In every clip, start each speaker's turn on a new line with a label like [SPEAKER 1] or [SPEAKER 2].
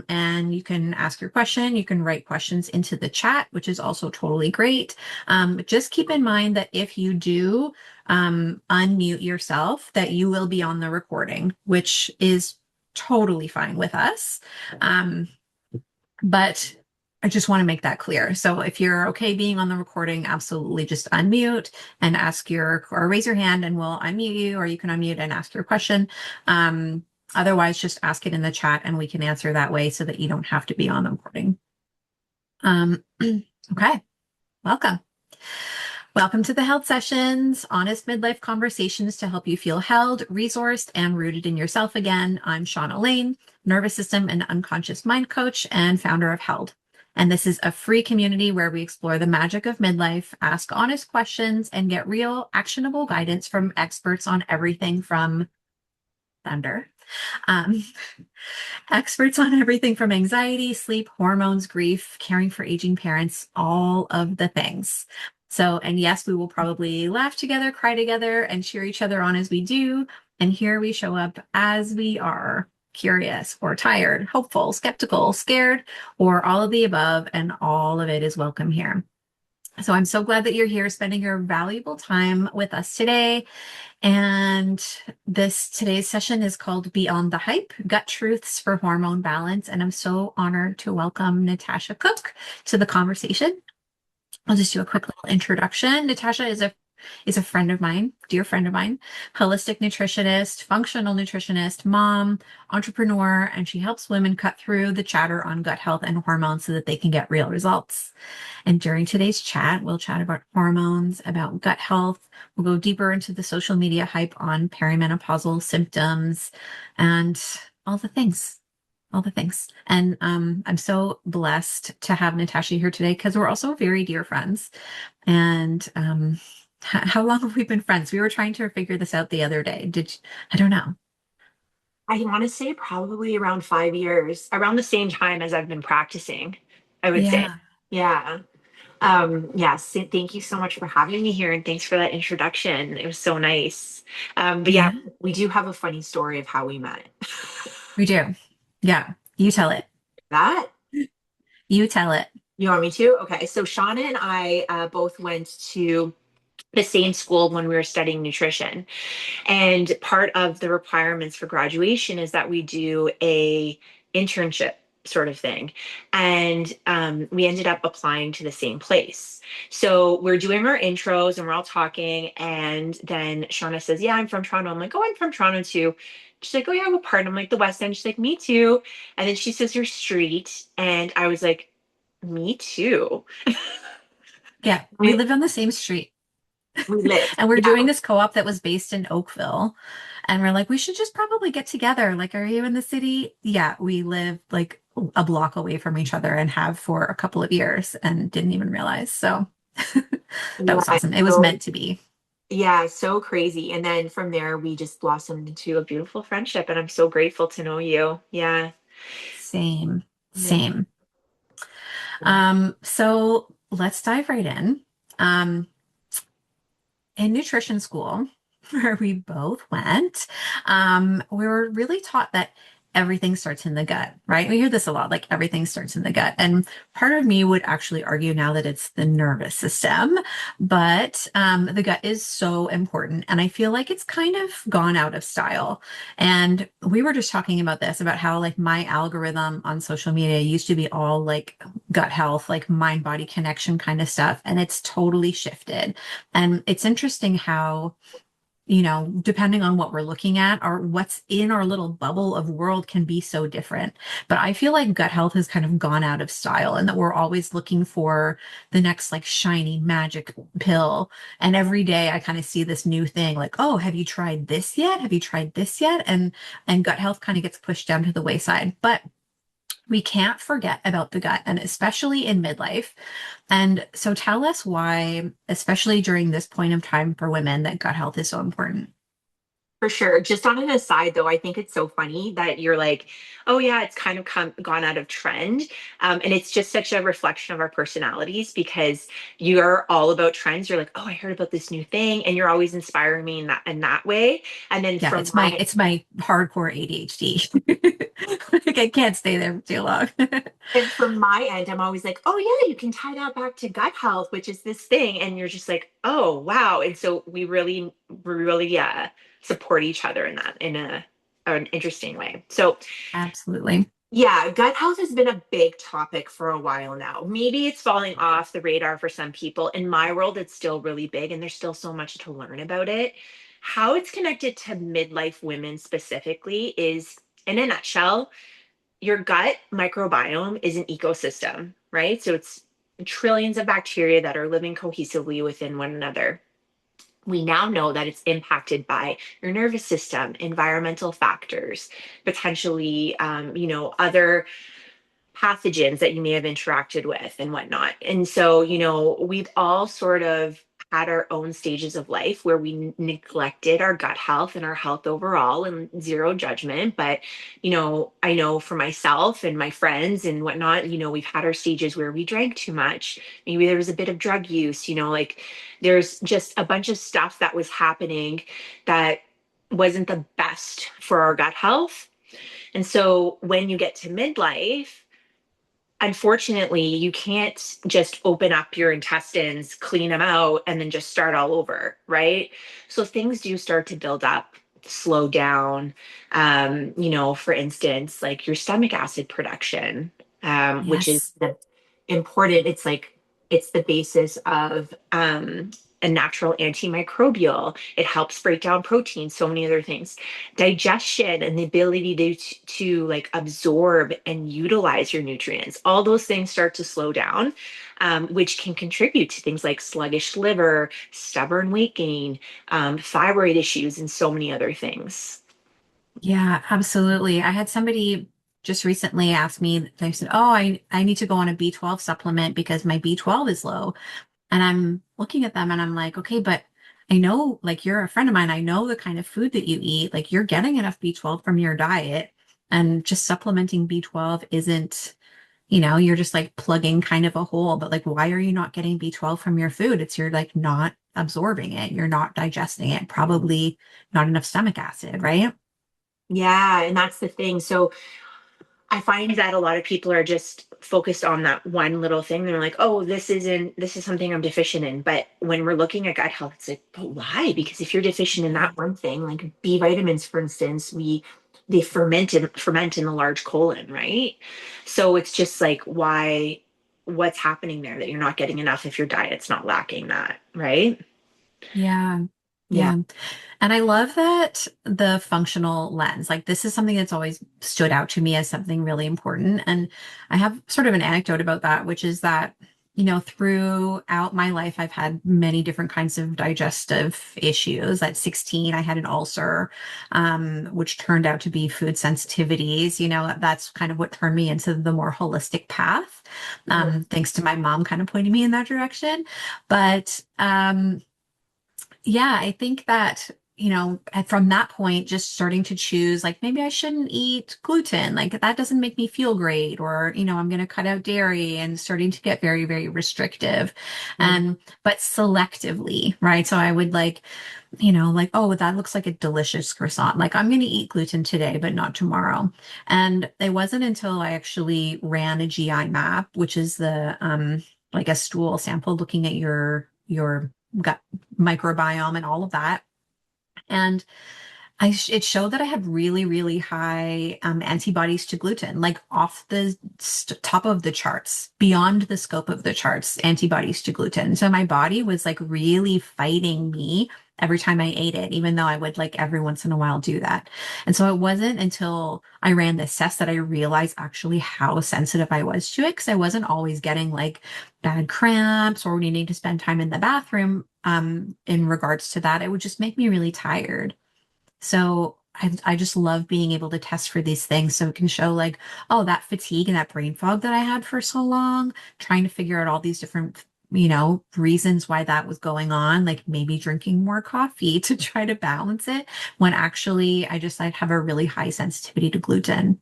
[SPEAKER 1] And you can ask your question. You can write questions into the chat, which is also totally great. Just keep in mind that if you do unmute yourself, that you will be on the recording, which is totally fine with us. But I just want to make that clear. So if you're okay being on the recording, absolutely just unmute and or raise your hand and we'll unmute you, or you can unmute and ask your question. Otherwise, just ask it in the chat and we can answer that way so that you don't have to be on the recording. Okay, welcome. Welcome to the Health Sessions, honest midlife conversations to help you feel held, resourced, and rooted in yourself again. I'm Shauna Lane, nervous system and unconscious mind coach and founder of Held. And this is a free community where we explore the magic of midlife, ask honest questions, and get real, actionable guidance from experts on everything from thunder. Experts on everything from anxiety, sleep, hormones, grief, caring for aging parents, all of the things. So, and yes, we will probably laugh together, cry together, and cheer each other on as we do. And here we show up as we are, curious or tired, hopeful, skeptical, scared, or all of the above, and all of it is welcome here. So I'm so glad that you're here spending your valuable time with us today. And today's session is called Beyond the Hype, Gut Truths for Hormone Balance. And I'm so honored to welcome Natasha Cook to the conversation. I'll just do a quick little introduction. Natasha is a friend of mine, dear friend of mine, holistic nutritionist, functional nutritionist, mom, entrepreneur, and she helps women cut through the chatter on gut health and hormones so that they can get real results. And during today's chat, we'll chat about hormones, about gut health. We'll go deeper into the social media hype on perimenopausal symptoms and all the things. All the things. And I'm so blessed to have Natasha here today because we're also very dear friends. And how long have we been friends? We were trying to figure this out the other day. I don't know.
[SPEAKER 2] I want to say probably around 5 years, around the same time as I've been practicing, I would say.
[SPEAKER 1] Yeah.
[SPEAKER 2] Yeah. Yes. Thank you so much for having me here and thanks for that introduction. It was so nice. But yeah,
[SPEAKER 1] Yeah,
[SPEAKER 2] we do have a funny story of how we met.
[SPEAKER 1] we do. Yeah. You tell it.
[SPEAKER 2] That
[SPEAKER 1] You tell it.
[SPEAKER 2] you want me to? Okay. So Shauna and I both went to the same school when we were studying nutrition. And part of the requirements for graduation is that we do a internship sort of thing. And we ended up applying to the same place. So we're doing our intros and we're all talking. And then Shauna says, yeah, I'm from Toronto. I'm like, oh, I'm from Toronto too. She's like, oh, yeah, what part? I'm like, the West End. She's like, me too. And then she says, your street. And I was like, me too.
[SPEAKER 1] Yeah. We
[SPEAKER 2] We,
[SPEAKER 1] lived on the same street.
[SPEAKER 2] we lived.
[SPEAKER 1] And we're
[SPEAKER 2] Yeah.
[SPEAKER 1] doing this co-op that was based in Oakville. And we're like, we should just probably get together. Like, are you in the city? Yeah, we live like a block away from each other and have for a couple of years and didn't even realize. So that was
[SPEAKER 2] Yeah.
[SPEAKER 1] awesome. It was
[SPEAKER 2] So
[SPEAKER 1] meant to be.
[SPEAKER 2] yeah, so crazy. And then from there, we just blossomed into a beautiful friendship. And I'm so grateful to know you. Yeah.
[SPEAKER 1] Same,
[SPEAKER 2] Yeah.
[SPEAKER 1] same. So let's dive right in. Um, in nutrition school, where we both went, we were really taught that everything starts in the gut, right? We hear this a lot, like everything starts in the gut. And part of me would actually argue now that it's the nervous system, but the gut is so important. And I feel like it's kind of gone out of style. And we were just talking about this, about how like my algorithm on social media used to be all like gut health, like mind body connection kind of stuff. And it's totally shifted. And it's interesting how, depending on what we're looking at or what's in our little bubble of world can be so different. But I feel like gut health has kind of gone out of style and that we're always looking for the next like shiny magic pill. And every day I kind of see this new thing like, oh, have you tried this yet? Have you tried this yet? And gut health kind of gets pushed down to the wayside. But we can't forget about the gut, and especially in midlife. And so tell us why, especially during this point of time for women, that gut health is so important.
[SPEAKER 2] For sure. Just on an aside, though, I think it's so funny that you're like, oh, yeah, it's kind of gone out of trend. And it's just such a reflection of our personalities because you're all about trends. You're like, oh, I heard about this new thing. And you're always inspiring me in that way. And then
[SPEAKER 1] Yeah,
[SPEAKER 2] from my
[SPEAKER 1] it's my hardcore ADHD. Like I can't stay there for too long.
[SPEAKER 2] and from my end, I'm always like, oh, yeah, you can tie that back to gut health, which is this thing. And you're just like, oh, wow. And so we really support each other in that in an interesting way. So
[SPEAKER 1] Absolutely.
[SPEAKER 2] yeah, gut health has been a big topic for a while now. Maybe it's falling off the radar for some people. In my world, it's still really big, and there's still so much to learn about it. How it's connected to midlife women specifically is, in a nutshell, your gut microbiome is an ecosystem, right? So it's trillions of bacteria that are living cohesively within one another. We now know that it's impacted by your nervous system, environmental factors, potentially, other pathogens that you may have interacted with and whatnot. And so, we've all sort of had our own stages of life where we neglected our gut health and our health overall, and zero judgment. But, I know for myself and my friends and whatnot, we've had our stages where we drank too much. Maybe there was a bit of drug use, like there's just a bunch of stuff that was happening that wasn't the best for our gut health. And so when you get to midlife, unfortunately, you can't just open up your intestines, clean them out, and then just start all over, right? So things do start to build up, slow down. For instance, like your stomach acid production, which is
[SPEAKER 1] Yes.
[SPEAKER 2] important. It's the basis of a natural antimicrobial. It helps break down protein, so many other things. Digestion and the ability to like absorb and utilize your nutrients. All those things start to slow down, which can contribute to things like sluggish liver, stubborn weight gain, thyroid issues, and so many other things.
[SPEAKER 1] Yeah, absolutely. I had somebody just recently ask me, they said, oh, I need to go on a B12 supplement because my B12 is low. And I'm looking at them and I'm like, okay, but I know, like, you're a friend of mine. I know the kind of food that you eat. Like, you're getting enough B12 from your diet, and just supplementing B12 isn't, you're just like plugging kind of a hole. But like, why are you not getting B12 from your food? It's you're like not absorbing it. You're not digesting it. Probably not enough stomach acid, right?
[SPEAKER 2] Yeah, and that's the thing. So I find that a lot of people are just focused on that one little thing. They're like, oh, this is something I'm deficient in. But when we're looking at gut health, it's like, but why? Because if you're deficient in that one thing, like B vitamins, for instance, they ferment in the large colon, right? So it's just like, what's happening there that you're not getting enough if your diet's not lacking that, right?
[SPEAKER 1] Yeah.
[SPEAKER 2] Yeah.
[SPEAKER 1] Yeah. And I love that the functional lens, like this is something that's always stood out to me as something really important. And I have sort of an anecdote about that, which is that, throughout my life, I've had many different kinds of digestive issues. At 16, I had an ulcer, which turned out to be food sensitivities. That's kind of what turned me into the more holistic path,
[SPEAKER 2] Mhm.
[SPEAKER 1] thanks to my mom kind of pointing me in that direction. But, yeah, I think that, and from that point, just starting to choose, like, maybe I shouldn't eat gluten. Like, that doesn't make me feel great. Or, I'm going to cut out dairy and starting to get very, very restrictive.
[SPEAKER 2] Mhm.
[SPEAKER 1] But selectively, right? So I would like, like, oh, that looks like a delicious croissant. Like, I'm going to eat gluten today, but not tomorrow. And it wasn't until I actually ran a GI map, which is like a stool sample looking at your gut microbiome and all of that. And it showed that I had really, really high antibodies to gluten, like off the top of the charts, beyond the scope of the charts, antibodies to gluten. So my body was like really fighting me every time I ate it, even though I would like every once in a while do that. And so it wasn't until I ran this test that I realized actually how sensitive I was to it, because I wasn't always getting like bad cramps or needing to spend time in the bathroom in regards to that. It would just make me really tired. So I just love being able to test for these things so it can show like, oh, that fatigue and that brain fog that I had for so long, trying to figure out all these different reasons why that was going on, like maybe drinking more coffee to try to balance it, when actually I'd have a really high sensitivity to gluten.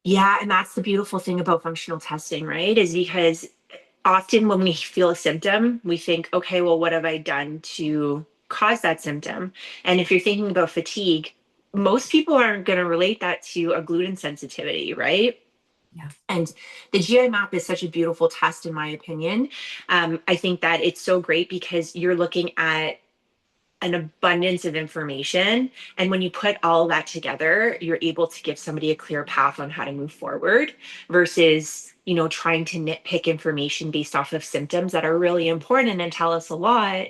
[SPEAKER 2] Yeah, and that's the beautiful thing about functional testing, right? Is because often when we feel a symptom, we think, okay, well, what have I done to cause that symptom? And if you're thinking about fatigue, most people aren't going to relate that to a gluten sensitivity, right?
[SPEAKER 1] Yeah.
[SPEAKER 2] And the GI map is such a beautiful test, in my opinion. I think that it's so great because you're looking at an abundance of information. And when you put all that together, you're able to give somebody a clear path on how to move forward versus, trying to nitpick information based off of symptoms that are really important and tell us a lot,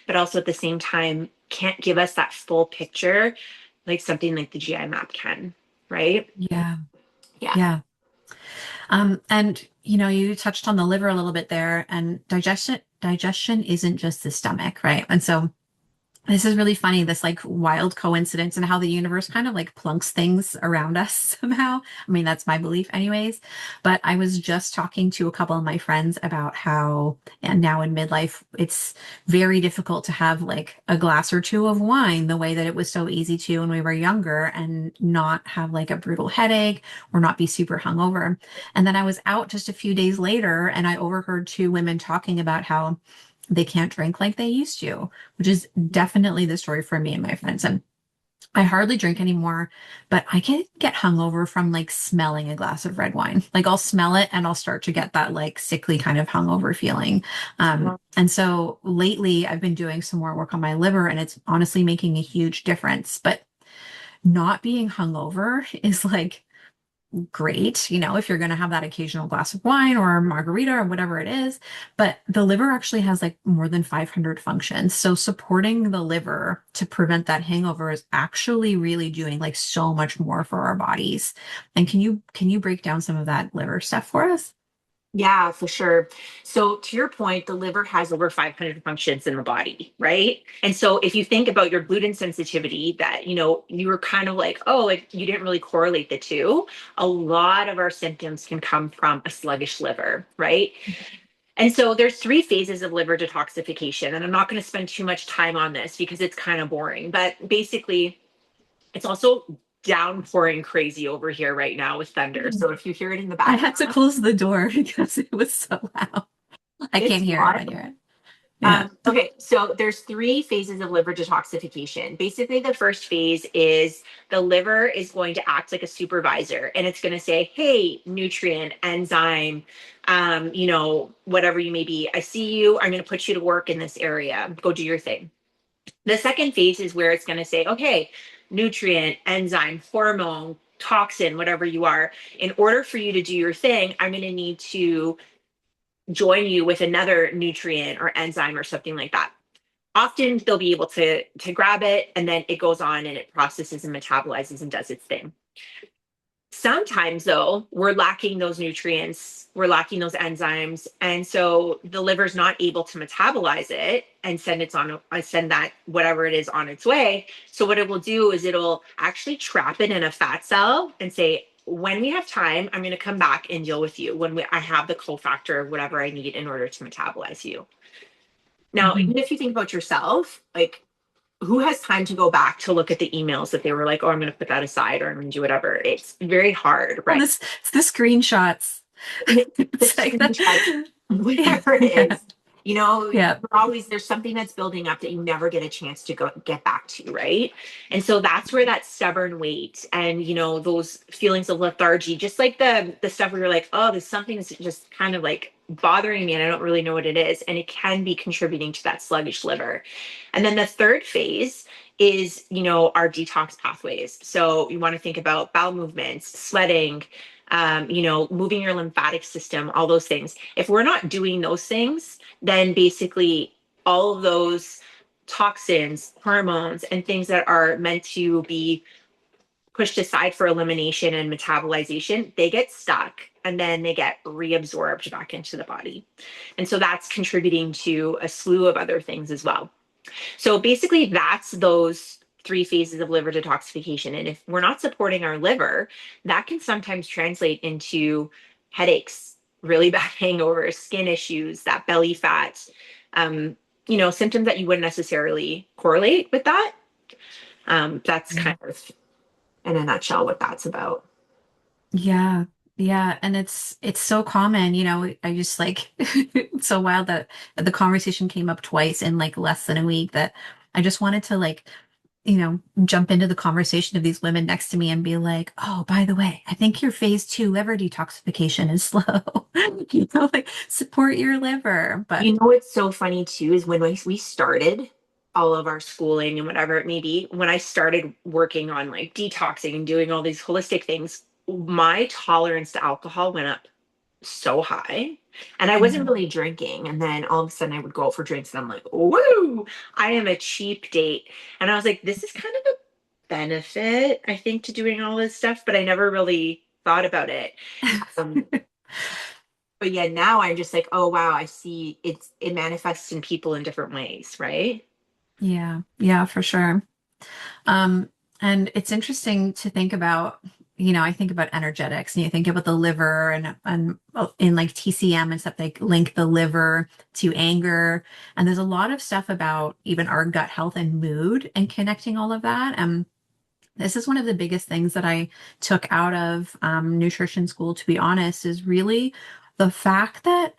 [SPEAKER 2] but also at the same time can't give us that full picture like something like the GI map can, right?
[SPEAKER 1] Yeah.
[SPEAKER 2] Yeah.
[SPEAKER 1] Yeah. And you touched on the liver a little bit there, and digestion isn't just the stomach, right? And so this is really funny, this like wild coincidence and how the universe kind of like plunks things around us somehow. I mean, that's my belief anyways. But I was just talking to a couple of my friends about how, and now in midlife, it's very difficult to have like a glass or two of wine the way that it was so easy to when we were younger and not have like a brutal headache or not be super hungover. And then I was out just a few days later and I overheard two women talking about how they can't drink like they used to, which is definitely the story for me and my friends. And I hardly drink anymore, but I can get hungover from like smelling a glass of red wine. Like I'll smell it and I'll start to get that like sickly kind of hungover feeling. And so lately I've been doing some more work on my liver and it's honestly making a huge difference. But not being hungover is like great, if you're going to have that occasional glass of wine or a margarita or whatever it is. But the liver actually has like more than 500 functions. So supporting the liver to prevent that hangover is actually really doing like so much more for our bodies. And can you break down some of that liver stuff for us?
[SPEAKER 2] Yeah, for sure. So, to your point, the liver has over 500 functions in the body, right? And so, if you think about your gluten sensitivity, that, you were kind of like, oh, like you didn't really correlate the two. A lot of our symptoms can come from a sluggish liver, right? And so, there's three phases of liver detoxification. And I'm not going to spend too much time on this because it's kind of boring. But basically, it's also downpouring crazy over here right now with thunder. So, if you hear it in the
[SPEAKER 1] I had to
[SPEAKER 2] background,
[SPEAKER 1] close the door because it was so loud. I
[SPEAKER 2] it's
[SPEAKER 1] can't hear it
[SPEAKER 2] wild.
[SPEAKER 1] on your end. Yeah.
[SPEAKER 2] Okay, so there's three phases of liver detoxification. Basically, the first phase is the liver is going to act like a supervisor, and it's going to say, "Hey, nutrient, enzyme, whatever you may be. I see you. I'm going to put you to work in this area. Go do your thing." The second phase is where it's going to say, "Okay, nutrient, enzyme, hormone, toxin, whatever you are. In order for you to do your thing, I'm going to need to join you with another nutrient or enzyme or something like that." Often they'll be able to grab it and then it goes on and it processes and metabolizes and does its thing. Sometimes though, we're lacking those nutrients, we're lacking those enzymes, and so the liver's not able to metabolize it and send that whatever it is on its way. So what it will do is it'll actually trap it in a fat cell and say, when we have time, I'm going to come back and deal with you when I have the cofactor of whatever I need in order to metabolize you. Now,
[SPEAKER 1] Mhm.
[SPEAKER 2] even if you think about yourself, like who has time to go back to look at the emails that they were like, oh, I'm going to put that aside or I'm going to do whatever. It's very hard,
[SPEAKER 1] Well,
[SPEAKER 2] right?
[SPEAKER 1] it's the screenshots.
[SPEAKER 2] The
[SPEAKER 1] It's like that.
[SPEAKER 2] screenshots,
[SPEAKER 1] Yeah.
[SPEAKER 2] whatever it
[SPEAKER 1] Yeah.
[SPEAKER 2] is, you know,
[SPEAKER 1] Yeah.
[SPEAKER 2] you're always there's something that's building up that you never get a chance to go get back to, right? And so that's where that stubborn weight and those feelings of lethargy, just like the stuff where you're like, oh, there's something that's just kind of like bothering me and I don't really know what it is, and it can be contributing to that sluggish liver. And then the third phase is our detox pathways. So you want to think about bowel movements, sweating, moving your lymphatic system, all those things. If we're not doing those things, then basically all of those toxins, hormones, and things that are meant to be pushed aside for elimination and metabolization, they get stuck and then they get reabsorbed back into the body. And so that's contributing to a slew of other things as well. So basically, that's those three phases of liver detoxification. And if we're not supporting our liver, that can sometimes translate into headaches, really bad hangovers, skin issues, that belly fat, um, symptoms that you wouldn't necessarily correlate with that. That's
[SPEAKER 1] Yeah.
[SPEAKER 2] kind of in a nutshell what that's about.
[SPEAKER 1] Yeah. Yeah. And it's so common, I just like it's so wild that the conversation came up twice in like less than a week that I just wanted to like, jump into the conversation of these women next to me and be like, oh, by the way, I think your phase two liver detoxification is slow. Like support your liver. But
[SPEAKER 2] What's so funny too is when we started all of our schooling and whatever it may be, when I started working on like detoxing and doing all these holistic things, my tolerance to alcohol went up so high. And I wasn't
[SPEAKER 1] Mhm.
[SPEAKER 2] really drinking. And then all of a sudden I would go out for drinks and I'm like, woo, I am a cheap date. And I was like, this is kind of a benefit, I think, to doing all this stuff, but I never really thought about it. Um, but yeah, now I'm just like, oh wow, I see it manifests in people in different ways, right?
[SPEAKER 1] Yeah, yeah, for sure. Um, and it's interesting to think about, I think about energetics and you think about the liver and in like TCM and stuff, they link the liver to anger. And there's a lot of stuff about even our gut health and mood and connecting all of that. This is one of the biggest things that I took out of nutrition school, to be honest, is really the fact that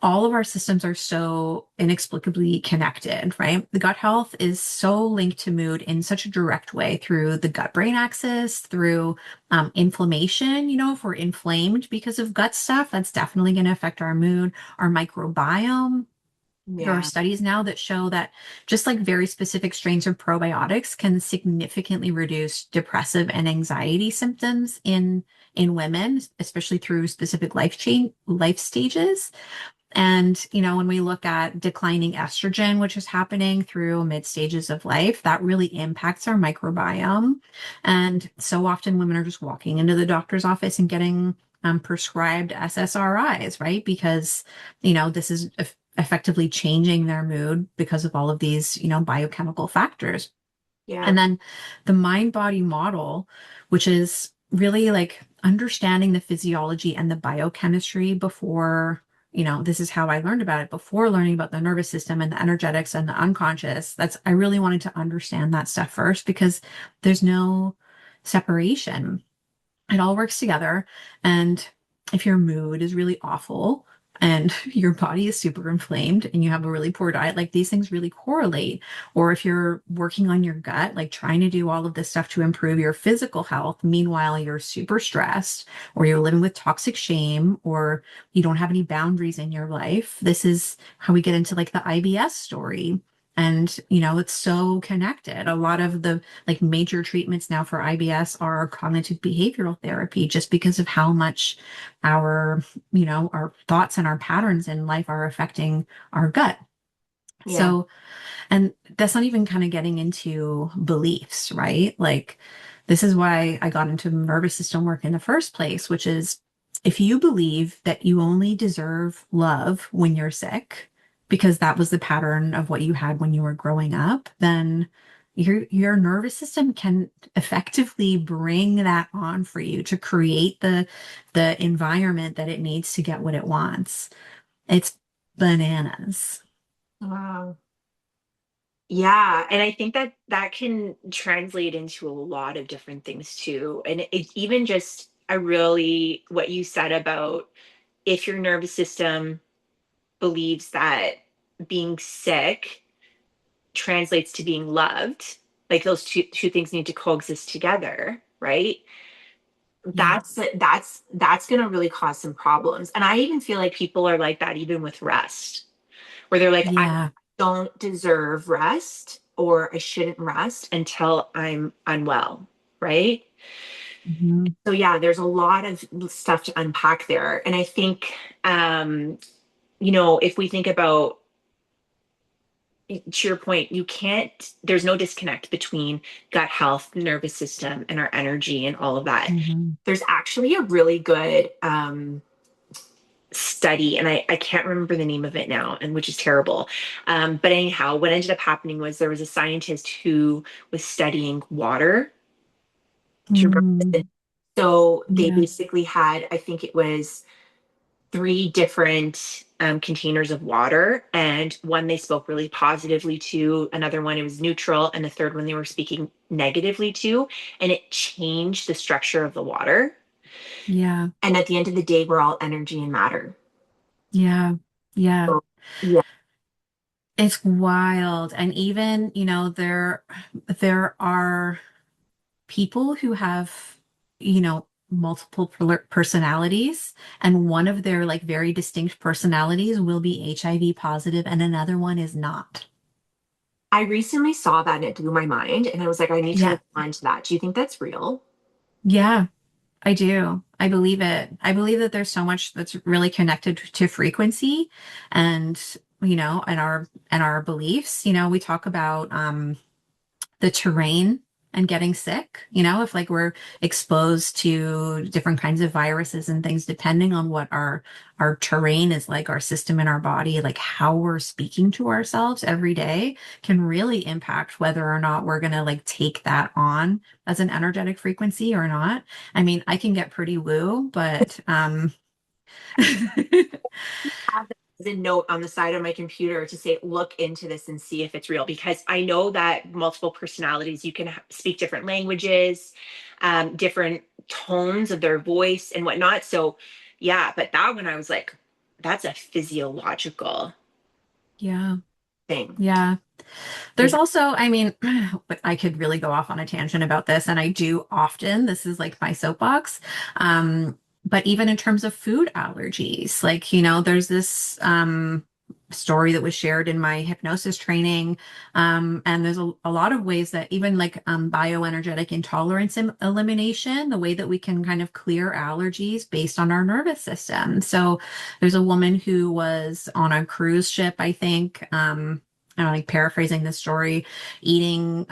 [SPEAKER 1] all of our systems are so inexplicably connected, right? The gut health is so linked to mood in such a direct way through the gut brain axis, through inflammation. If we're inflamed because of gut stuff, that's definitely going to affect our mood, our microbiome. There are
[SPEAKER 2] Yeah.
[SPEAKER 1] studies now that show that just like very specific strains of probiotics can significantly reduce depressive and anxiety symptoms in women, especially through specific life stages. And, when we look at declining estrogen, which is happening through mid stages of life, that really impacts our microbiome. And so often women are just walking into the doctor's office and getting prescribed SSRIs, right? Because, this is effectively changing their mood because of all of these, biochemical factors.
[SPEAKER 2] Yeah.
[SPEAKER 1] And then the mind body model, which is really like understanding the physiology and the biochemistry before, this is how I learned about it before learning about the nervous system and the energetics and the unconscious. I really wanted to understand that stuff first because there's no separation. It all works together. And if your mood is really awful and your body is super inflamed and you have a really poor diet, like these things really correlate. Or if you're working on your gut, like trying to do all of this stuff to improve your physical health, meanwhile you're super stressed, or you're living with toxic shame, or you don't have any boundaries in your life. This is how we get into like the IBS story. And, it's so connected. A lot of the like major treatments now for IBS are cognitive behavioral therapy just because of how much our, our thoughts and our patterns in life are affecting our gut.
[SPEAKER 2] Yeah.
[SPEAKER 1] So, and that's not even kind of getting into beliefs, right? Like, this is why I got into nervous system work in the first place, which is if you believe that you only deserve love when you're sick, because that was the pattern of what you had when you were growing up, then your nervous system can effectively bring that on for you to create the environment that it needs to get what it wants. It's bananas.
[SPEAKER 2] Wow. Yeah, and I think that that can translate into a lot of different things too. And it even just, I really, what you said about if your nervous system believes that being sick translates to being loved, like those two things need to coexist together, right?
[SPEAKER 1] Yeah.
[SPEAKER 2] That's going to really cause some problems. And I even feel like people are like that even with rest, where they're like, I
[SPEAKER 1] Yeah.
[SPEAKER 2] don't deserve rest or I shouldn't rest until I'm unwell, right?
[SPEAKER 1] Mhm.
[SPEAKER 2] So yeah, there's a lot of stuff to unpack there. And I think um, if we think about, to your point, you can't, there's no disconnect between gut health, nervous system, and our energy and all of that.
[SPEAKER 1] Mhm.
[SPEAKER 2] There's actually a really good study, and I can't remember the name of it now, and which is terrible. But anyhow, what ended up happening was there was a scientist who was studying water. Do you remember this?
[SPEAKER 1] Mhm.
[SPEAKER 2] So they
[SPEAKER 1] Yeah.
[SPEAKER 2] basically had, I think it was three different containers of water, and one they spoke really positively to, another one it was neutral, and the third one they were speaking negatively to, and it changed the structure of the water.
[SPEAKER 1] Yeah.
[SPEAKER 2] And at the end of the day, we're all energy and matter.
[SPEAKER 1] Yeah. Yeah.
[SPEAKER 2] So, yeah,
[SPEAKER 1] It's wild. And even, there are people who have, multiple personalities, and one of their like very distinct personalities will be HIV positive and another one is not.
[SPEAKER 2] I recently saw that and it blew my mind, and I was like, I need to
[SPEAKER 1] Yeah.
[SPEAKER 2] look into that. Do you think that's real?
[SPEAKER 1] Yeah, I do. I believe it. I believe that there's so much that's really connected to frequency and, and our beliefs. We talk about the terrain and getting sick, if like we're exposed to different kinds of viruses and things, depending on what our terrain is like, our system in our body, like how we're speaking to ourselves every day can really impact whether or not we're going to like take that on as an energetic frequency or not. I mean, I can get pretty woo, but
[SPEAKER 2] Have that as a note on the side of my computer to say, look into this and see if it's real. Because I know that multiple personalities, you can speak different languages, different tones of their voice and whatnot. So, yeah, but that one I was like, that's a physiological
[SPEAKER 1] yeah,
[SPEAKER 2] thing.
[SPEAKER 1] yeah.
[SPEAKER 2] You
[SPEAKER 1] There's also, I mean, but I could really go off on a tangent about this, and I do often. This is like my soapbox. But even in terms of food allergies, like, there's this story that was shared in my hypnosis training. And there's a lot of ways that even like bioenergetic intolerance elimination, the way that we can kind of clear allergies based on our nervous system. So there's a woman who was on a cruise ship, I think. I'm like paraphrasing this story, eating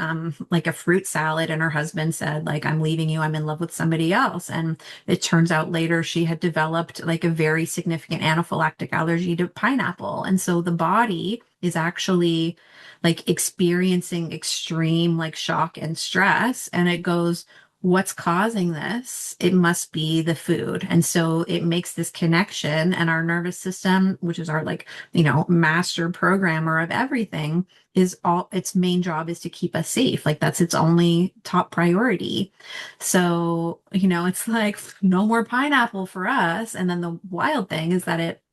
[SPEAKER 1] like a fruit salad, and her husband said, like, I'm leaving you, I'm in love with somebody else. And it turns out later she had developed like a very significant anaphylactic allergy to pineapple. And so the body is actually like experiencing extreme like shock and stress. And it goes, what's causing this? It must be the food. And so it makes this connection, and our nervous system, which is our like, master programmer of everything, is all its main job is to keep us safe. Like that's its only top priority. So, it's like no more pineapple for us. And then the wild thing is that it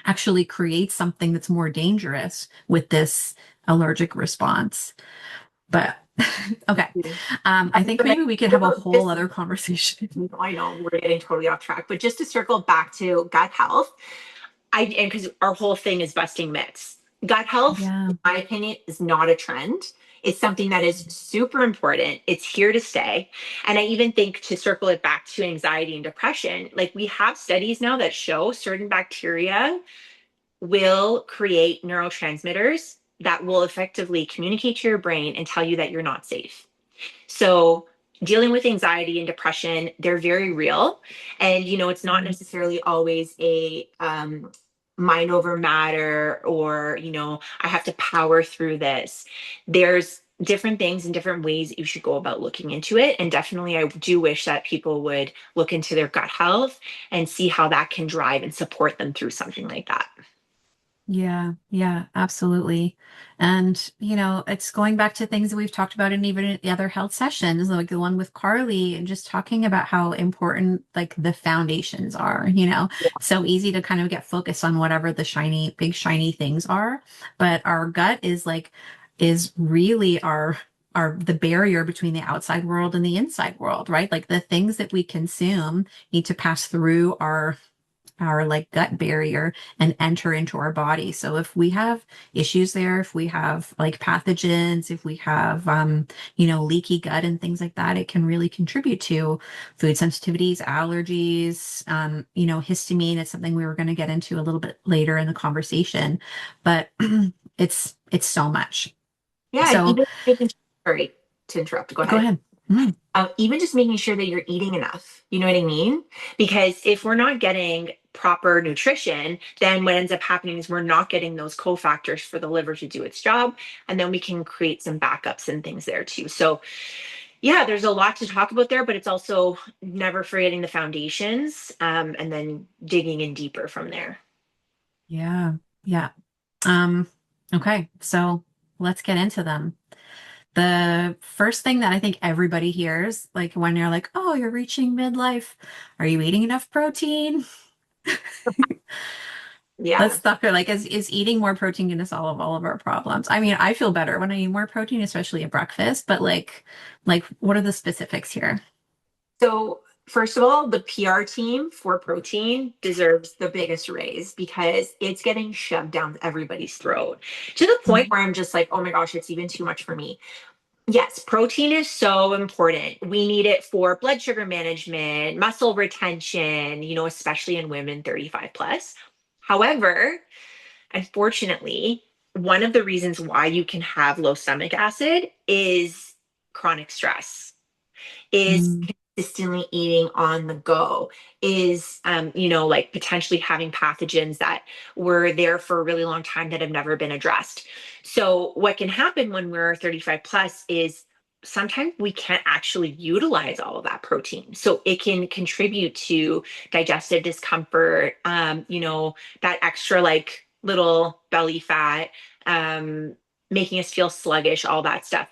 [SPEAKER 1] actually creates something that's more dangerous with this allergic response. But okay. I think maybe we could have a whole
[SPEAKER 2] just,
[SPEAKER 1] other conversation.
[SPEAKER 2] I know we're getting totally off track, but just to circle back to gut health, and because our whole thing is busting myths. Gut health,
[SPEAKER 1] Yeah.
[SPEAKER 2] in my opinion, is not a trend. It's something that is super important. It's here to stay. And I even think to circle it back to anxiety and depression, like we have studies now that show certain bacteria will create neurotransmitters that will effectively communicate to your brain and tell you that you're not safe. So dealing with anxiety and depression, they're very real. And, it's not necessarily always a mind over matter or, I have to power through this. There's different things and different ways that you should go about looking into it. And definitely, I do wish that people would look into their gut health and see how that can drive and support them through something like that.
[SPEAKER 1] Yeah, yeah, absolutely. And, it's going back to things that we've talked about in even the other health sessions, like the one with Carly, and just talking about how important like the foundations are, so easy to kind of get focused on whatever the shiny, big shiny things are. But our gut is really the barrier between the outside world and the inside world, right? Like the things that we consume need to pass through our like gut barrier and enter into our body. So if we have issues there, if we have like pathogens, if we have leaky gut and things like that, it can really contribute to food sensitivities, allergies, histamine. It's something we were going to get into a little bit later in the conversation, but it's so much.
[SPEAKER 2] Yeah, and
[SPEAKER 1] So
[SPEAKER 2] even making sorry to interrupt. Go
[SPEAKER 1] go
[SPEAKER 2] ahead.
[SPEAKER 1] ahead. Mm,
[SPEAKER 2] Even just making sure that you're eating enough. You know what I mean? Because if we're not getting proper nutrition, then what ends up happening is we're not getting those cofactors for the liver to do its job, and then we can create some backups and things there too. So yeah, there's a lot to talk about there, but it's also never forgetting the foundations, and then digging in deeper from there.
[SPEAKER 1] Yeah. Yeah. Um, okay, so let's get into them. The first thing that I think everybody hears, like when you're like, oh, you're reaching midlife, are you eating enough protein?
[SPEAKER 2] Yeah.
[SPEAKER 1] Let's talk like is eating more protein going to solve all of our problems? I mean, I feel better when I eat more protein, especially at breakfast, but like what are the specifics here?
[SPEAKER 2] So, first of all, the PR team for protein deserves the biggest raise because it's getting shoved down everybody's throat to the point where I'm just like, oh my gosh, it's even too much for me. Yes, protein is so important. We need it for blood sugar management, muscle retention, especially in women 35 plus. However, unfortunately, one of the reasons why you can have low stomach acid is chronic stress, is
[SPEAKER 1] Mm,
[SPEAKER 2] consistently eating on the go, is like potentially having pathogens that were there for a really long time that have never been addressed. So what can happen when we're 35 plus is sometimes we can't actually utilize all of that protein, so it can contribute to digestive discomfort, that extra like little belly fat, um, making us feel sluggish, all that stuff.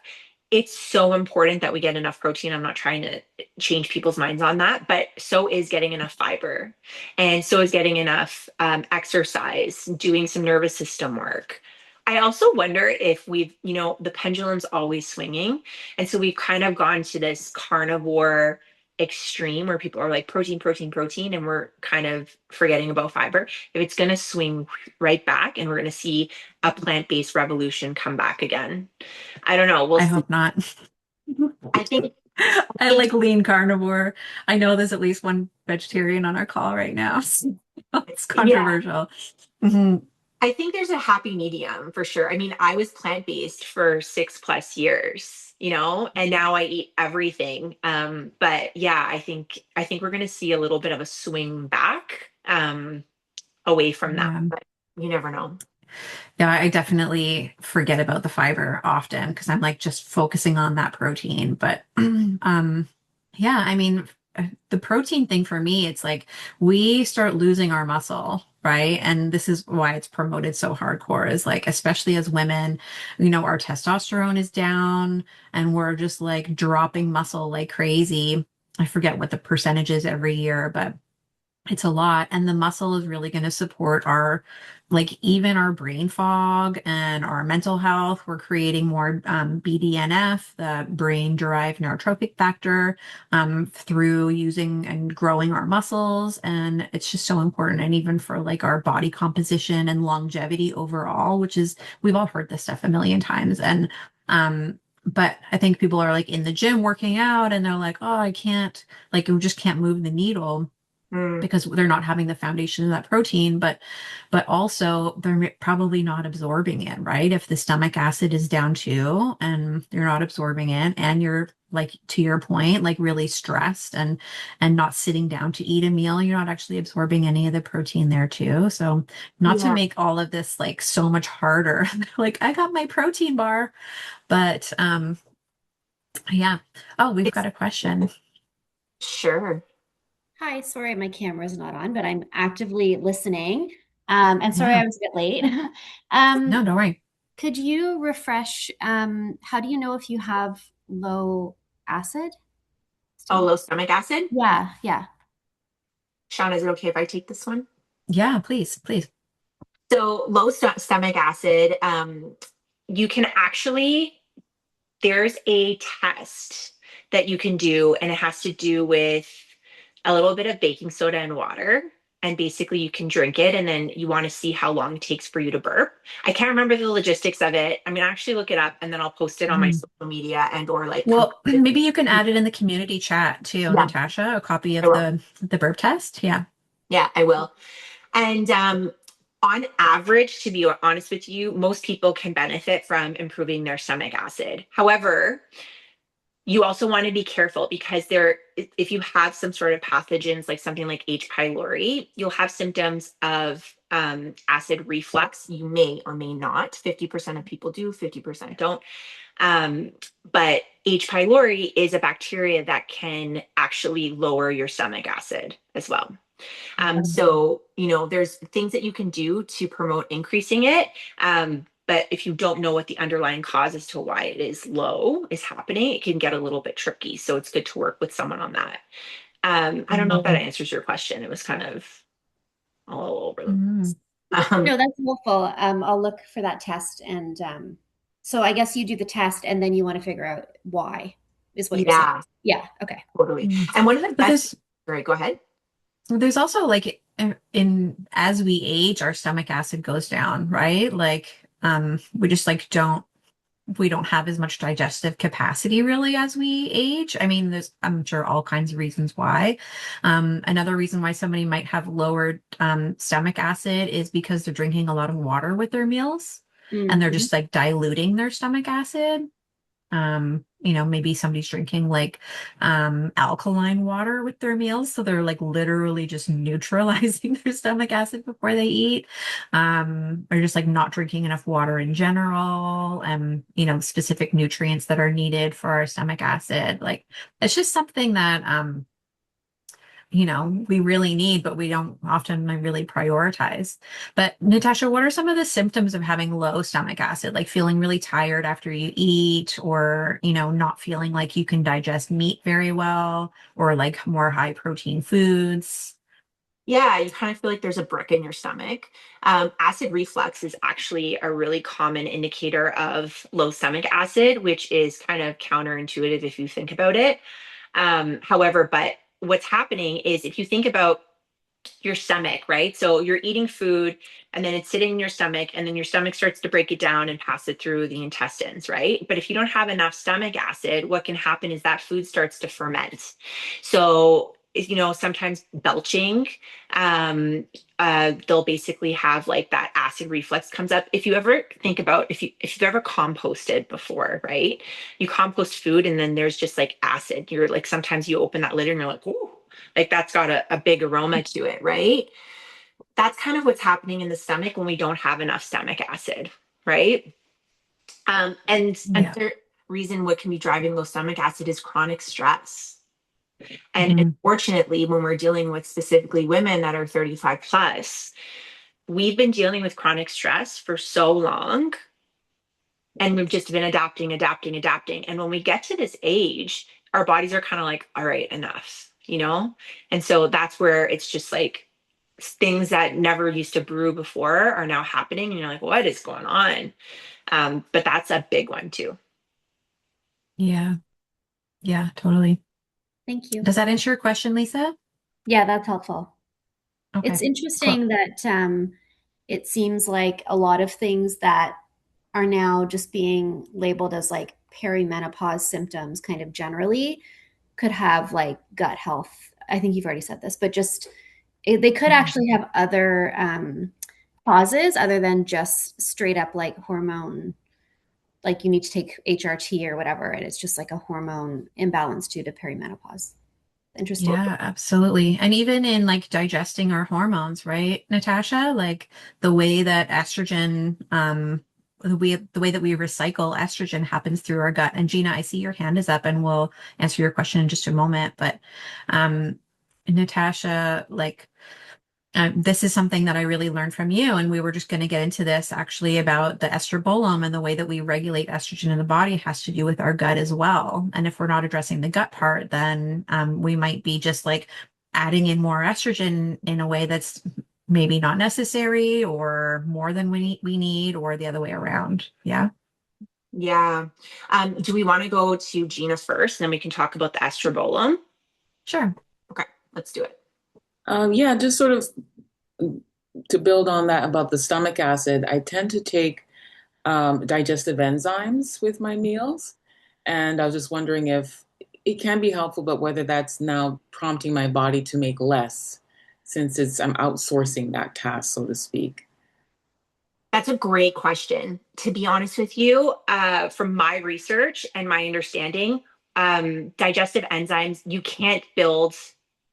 [SPEAKER 2] It's so important that we get enough protein. I'm not trying to change people's minds on that, but so is getting enough fiber. And so is getting enough exercise, doing some nervous system work. I also wonder if the pendulum's always swinging. And so we've kind of gone to this carnivore extreme where people are like protein, protein, protein, and we're kind of forgetting about fiber. If it's going to swing right back and we're going to see a plant-based revolution come back again. I don't know. We'll
[SPEAKER 1] I
[SPEAKER 2] see.
[SPEAKER 1] hope not.
[SPEAKER 2] I think,
[SPEAKER 1] I
[SPEAKER 2] think
[SPEAKER 1] like lean carnivore. I know there's at least one vegetarian on our call right now. So it's
[SPEAKER 2] yeah,
[SPEAKER 1] controversial. Mhm.
[SPEAKER 2] I think there's a happy medium for sure. I mean, I was plant-based for 6 plus years, and now I eat everything. But yeah, I think we're gonna see a little bit of a swing back away from that,
[SPEAKER 1] Yeah.
[SPEAKER 2] but you never know.
[SPEAKER 1] Yeah, I definitely forget about the fiber often because I'm like just focusing on that protein. But yeah, I mean, the protein thing for me, it's like we start losing our muscle, right? And this is why it's promoted so hardcore is like, especially as women, our testosterone is down and we're just like dropping muscle like crazy. I forget what the percentage is every year, but it's a lot. And the muscle is really going to support our, like, even our brain fog and our mental health. We're creating more BDNF, the brain derived neurotrophic factor, through using and growing our muscles. And it's just so important. And even for like our body composition and longevity overall, which is, we've all heard this stuff a million times. But I think people are like in the gym working out and they're like, oh, I can't, like, we just can't move the needle
[SPEAKER 2] Mm,
[SPEAKER 1] because they're not having the foundation of that protein, but also they're probably not absorbing it, right? If the stomach acid is down too and you're not absorbing it and you're like to your point, like really stressed and not sitting down to eat a meal, you're not actually absorbing any of the protein there too. So not to
[SPEAKER 2] yeah,
[SPEAKER 1] make all of this like so much harder. Like I got my protein bar, but yeah. Oh, we've
[SPEAKER 2] it's
[SPEAKER 1] got a question.
[SPEAKER 2] sure.
[SPEAKER 3] Hi, sorry my camera's not on, but I'm actively listening. And sorry
[SPEAKER 1] Yeah.
[SPEAKER 3] I was a bit late. Um,
[SPEAKER 1] No, don't worry.
[SPEAKER 3] could you refresh, how do you know if you have low acid
[SPEAKER 2] Oh,
[SPEAKER 3] stomach?
[SPEAKER 2] low stomach acid.
[SPEAKER 3] Yeah, yeah.
[SPEAKER 2] Sean, is it okay if I take this one?
[SPEAKER 1] Yeah, please, please.
[SPEAKER 2] So low stomach acid, you can actually, there's a test that you can do, and it has to do with a little bit of baking soda and water. And basically, you can drink it, and then you want to see how long it takes for you to burp. I can't remember the logistics of it. I'm gonna actually look it up, and then I'll post it on my
[SPEAKER 1] Mhm.
[SPEAKER 2] social media and or like come.
[SPEAKER 1] Well, maybe you can add it in the community chat too,
[SPEAKER 2] Yeah,
[SPEAKER 1] Natasha, a copy
[SPEAKER 2] I
[SPEAKER 1] of
[SPEAKER 2] will.
[SPEAKER 1] the burp test. Yeah.
[SPEAKER 2] Yeah, I will. And on average, to be honest with you, most people can benefit from improving their stomach acid. However, you also want to be careful because there if you have some sort of pathogens like something like H. pylori, you'll have symptoms of acid reflux. You may or may not. 50% of people do, 50% don't. Um, but H. pylori is a bacteria that can actually lower your stomach acid as well. So, there's things that you can do to promote increasing it. But if you don't know what the underlying cause as to why it is low is happening, it can get a little bit tricky. So it's good to work with someone on that. I don't know if that answers your question. It was kind of all over the
[SPEAKER 1] Mm.
[SPEAKER 2] place. Um,
[SPEAKER 3] No, that's helpful. I'll look for that test. And so I guess you do the test and then you want to figure out why, is what you're saying.
[SPEAKER 2] yeah,
[SPEAKER 3] Yeah. Okay.
[SPEAKER 2] totally.
[SPEAKER 1] Mm.
[SPEAKER 2] And one of the
[SPEAKER 1] But
[SPEAKER 2] best, right, go ahead.
[SPEAKER 1] there's also like in as we age, our stomach acid goes down, right? Like we just like don't have as much digestive capacity really as we age. I mean, there's I'm sure all kinds of reasons why. Another reason why somebody might have lowered stomach acid is because they're drinking a lot of water with their meals and they're
[SPEAKER 3] Mhm.
[SPEAKER 1] just like diluting their stomach acid. Maybe somebody's drinking like alkaline water with their meals, so they're like literally just neutralizing their stomach acid before they eat, or just like not drinking enough water in general, and specific nutrients that are needed for our stomach acid. Like it's just something that we really need, but we don't often really prioritize. But Natasha, what are some of the symptoms of having low stomach acid? Like feeling really tired after you eat, or, not feeling like you can digest meat very well, or like more high protein foods?
[SPEAKER 2] Yeah, you kind of feel like there's a brick in your stomach. Acid reflux is actually a really common indicator of low stomach acid, which is kind of counterintuitive if you think about it. However, but what's happening is if you think about your stomach, right? So you're eating food and then it's sitting in your stomach, and then your stomach starts to break it down and pass it through the intestines, right? But if you don't have enough stomach acid, what can happen is that food starts to ferment. So, sometimes belching, um, they'll basically have like that acid reflux comes up. If you ever think about if you've ever composted before, right? You compost food and then there's just like acid. You're like sometimes you open that lid and you're like, ooh, like that's got a big aroma to it, right? That's kind of what's happening in the stomach when we don't have enough stomach acid, right? And
[SPEAKER 1] Yeah.
[SPEAKER 2] another reason what can be driving low stomach acid is chronic stress. And
[SPEAKER 1] Mhm.
[SPEAKER 2] unfortunately, when we're dealing with specifically women that are 35 plus, we've been dealing with chronic stress for so long, and we've just been adapting, adapting, adapting. And when we get to this age, our bodies are kind of like, all right, enough. And so that's where it's just like things that never used to brew before are now happening. And you're like, what is going on? But that's a big one too.
[SPEAKER 1] Yeah. Yeah, totally.
[SPEAKER 3] Thank you.
[SPEAKER 1] Does that answer your question, Lisa?
[SPEAKER 3] Yeah, that's helpful. It's
[SPEAKER 1] Okay, cool.
[SPEAKER 3] interesting that it seems like a lot of things that are now just being labeled as like perimenopause symptoms kind of generally could have like gut health. I think you've already said this, but just they could
[SPEAKER 1] Mhm.
[SPEAKER 3] actually have other causes other than just straight up like hormone, like you need to take HRT or whatever, and it's just like a hormone imbalance due to perimenopause. Interesting.
[SPEAKER 1] Yeah, absolutely. And even in like digesting our hormones, right, Natasha? Like the way that estrogen, the way that we recycle estrogen happens through our gut. And Gina, I see your hand is up and we'll answer your question in just a moment. But um Natasha, like this is something that I really learned from you, and we were just going to get into this actually about the estrobolome, and the way that we regulate estrogen in the body has to do with our gut as well. And if we're not addressing the gut part, then we might be just like adding in more estrogen in a way that's maybe not necessary, or more than we need, or the other way around. Yeah.
[SPEAKER 2] Yeah. Do we want to go to Gina first and then we can talk about the estrobolome?
[SPEAKER 1] Sure.
[SPEAKER 2] Okay, let's do it.
[SPEAKER 4] Yeah, just sort of to build on that about the stomach acid, I tend to take digestive enzymes with my meals. And I was just wondering if it can be helpful, but whether that's now prompting my body to make less since I'm outsourcing that task, so to speak.
[SPEAKER 2] That's a great question. To be honest with you, from my research and my understanding, digestive enzymes, you can't build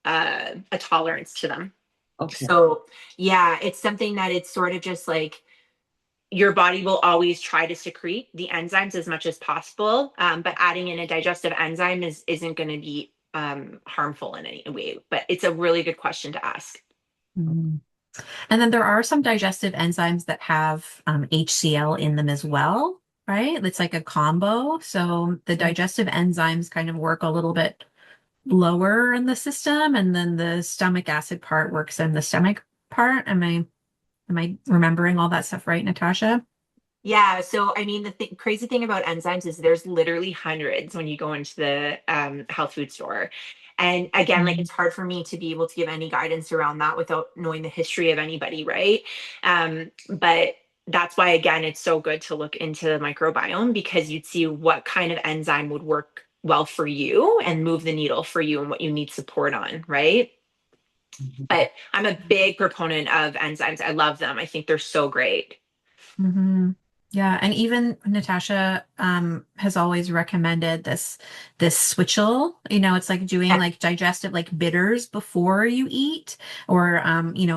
[SPEAKER 2] a tolerance to them.
[SPEAKER 4] Okay.
[SPEAKER 2] So yeah, it's something that it's sort of just like your body will always try to secrete the enzymes as much as possible, but adding in a digestive enzyme isn't going to be harmful in any way. But it's a really good question to ask.
[SPEAKER 1] Mhm. And then there are some digestive enzymes that have HCl in them as well, right? It's like a combo. So the digestive enzymes kind of work a little bit lower in the system, and then the stomach acid part works in the stomach part. Am I remembering all that stuff right, Natasha?
[SPEAKER 2] Yeah, so I mean, the crazy thing about enzymes is there's literally hundreds when you go into the health food store. And again, like
[SPEAKER 1] Mhm.
[SPEAKER 2] it's hard for me to be able to give any guidance around that without knowing the history of anybody, right? But that's why, again, it's so good to look into the microbiome because you'd see what kind of enzyme would work well for you and move the needle for you and what you need support on, right? But I'm a big proponent of enzymes. I love them. I think they're so great.
[SPEAKER 1] Hmm. Yeah, and even Natasha has always recommended this switchel. It's like doing like digestive like bitters before you eat, or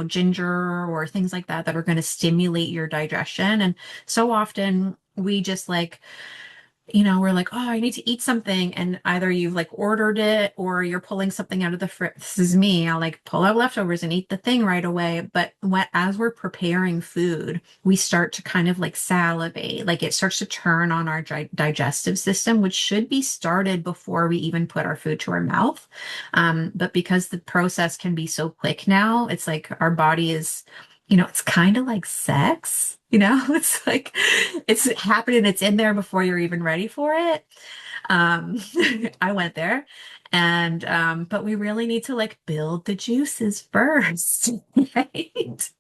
[SPEAKER 1] ginger or things like that are going to stimulate your digestion. And so often we just like we're like, oh, I need to eat something. And either you've like ordered it or you're pulling something out of the fridge. This is me. I'll like pull out leftovers and eat the thing right away. But as we're preparing food, we start to kind of like salivate. Like it starts to turn on our digestive system, which should be started before we even put our food to our mouth. But because the process can be so quick now, it's like our body is it's kind of like sex, it's like it's happening, it's in there before you're even ready for it. Um, I went there and but we really need to like build the juices first, right?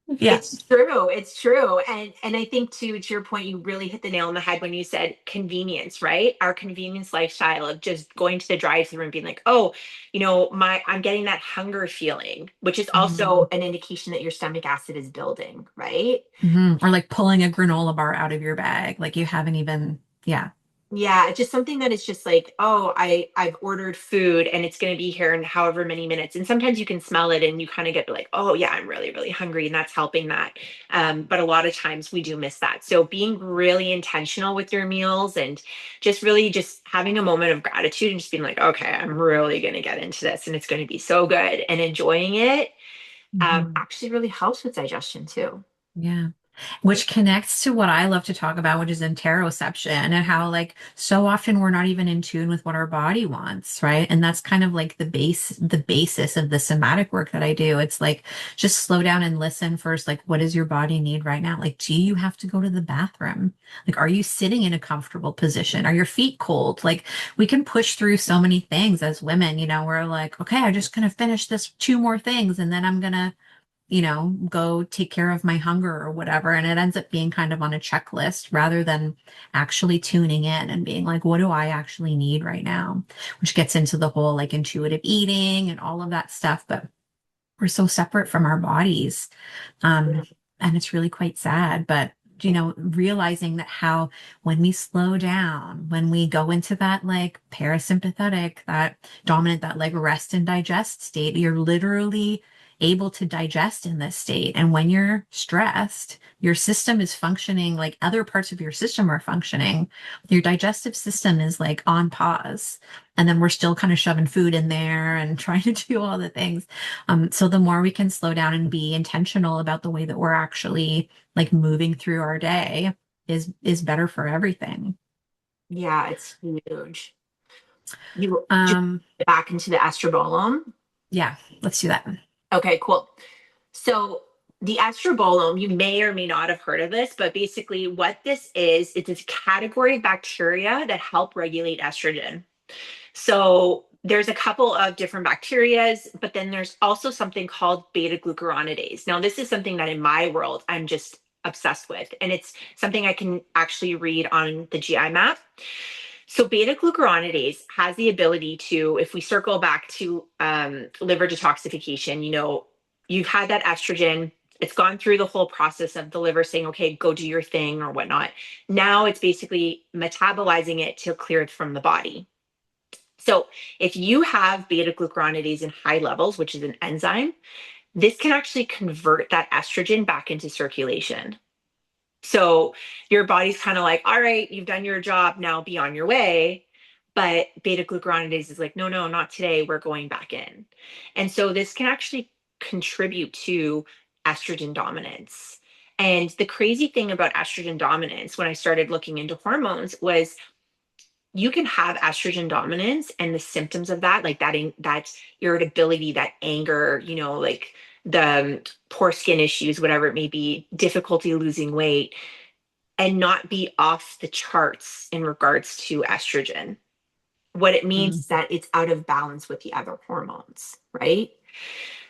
[SPEAKER 1] Yeah.
[SPEAKER 2] It's true. It's true. And I think to your point, you really hit the nail on the head when you said convenience, right? Our convenience lifestyle of just going to the drive-through and being like, oh, I'm getting that hunger feeling, which is
[SPEAKER 1] Mhm.
[SPEAKER 2] also an indication that your stomach acid is building, right?
[SPEAKER 1] Mhm. Or like pulling a granola bar out of your bag, like you haven't even, yeah.
[SPEAKER 2] Yeah, it's just something that is just like, oh, I've ordered food and it's going to be here in however many minutes. And sometimes you can smell it and you kind of get like, oh yeah, I'm really, really hungry, and that's helping that. But a lot of times we do miss that. So being really intentional with your meals and just really just having a moment of gratitude and just being like, okay, I'm really going to get into this and it's going to be so good, and enjoying it
[SPEAKER 1] Mhm.
[SPEAKER 2] actually really helps with digestion too.
[SPEAKER 1] Yeah. Which connects to what I love to talk about, which is interoception, and how like so often we're not even in tune with what our body wants, right? And that's kind of like the basis of the somatic work that I do. It's like just slow down and listen first. Like, what does your body need right now? Like, do you have to go to the bathroom? Like, are you sitting in a comfortable position? Are your feet cold? Like, we can push through so many things as women, we're like, okay, I'm just gonna finish this two more things and then I'm gonna go take care of my hunger or whatever. And it ends up being kind of on a checklist rather than actually tuning in and being like, what do I actually need right now? Which gets into the whole like intuitive eating and all of that stuff. But we're so separate from our bodies. Um, and it's really quite sad. But realizing that how when we slow down, when we go into that like parasympathetic, that dominant, that like rest and digest state, you're literally able to digest in this state. And when you're stressed, your system is functioning like other parts of your system are functioning. Your digestive system is like on pause. And then we're still kind of shoving food in there and trying to do all the things. So the more we can slow down and be intentional about the way that we're actually like moving through our day is better for everything.
[SPEAKER 2] Yeah, it's huge. You just
[SPEAKER 1] Um,
[SPEAKER 2] back into the estrobolome.
[SPEAKER 1] yeah, let's do that.
[SPEAKER 2] Okay, cool. So the estrobolome, you may or may not have heard of this, but basically what this is, it's a category of bacteria that help regulate estrogen. So there's a couple of different bacterias, but then there's also something called beta glucuronidase. Now, this is something that in my world, I'm just obsessed with, and it's something I can actually read on the GI map. So beta glucuronidase has the ability to, if we circle back to liver detoxification, you've had that estrogen, It's gone through the whole process of the liver saying, okay, go do your thing or whatnot. Now it's basically metabolizing it to clear it from the body. So if you have beta glucuronidase in high levels, which is an enzyme, this can actually convert that estrogen back into circulation. So your body's kind of like, all right, you've done your job, now be on your way. But beta glucuronidase is like, no, no, not today. We're going back in. And so this can actually contribute to estrogen dominance. And the crazy thing about estrogen dominance, when I started looking into hormones, was you can have estrogen dominance and the symptoms of that, like that irritability, that anger, like the poor skin issues, whatever it may be, difficulty losing weight, and not be off the charts in regards to estrogen. What it means is that it's out of balance with the other hormones, right?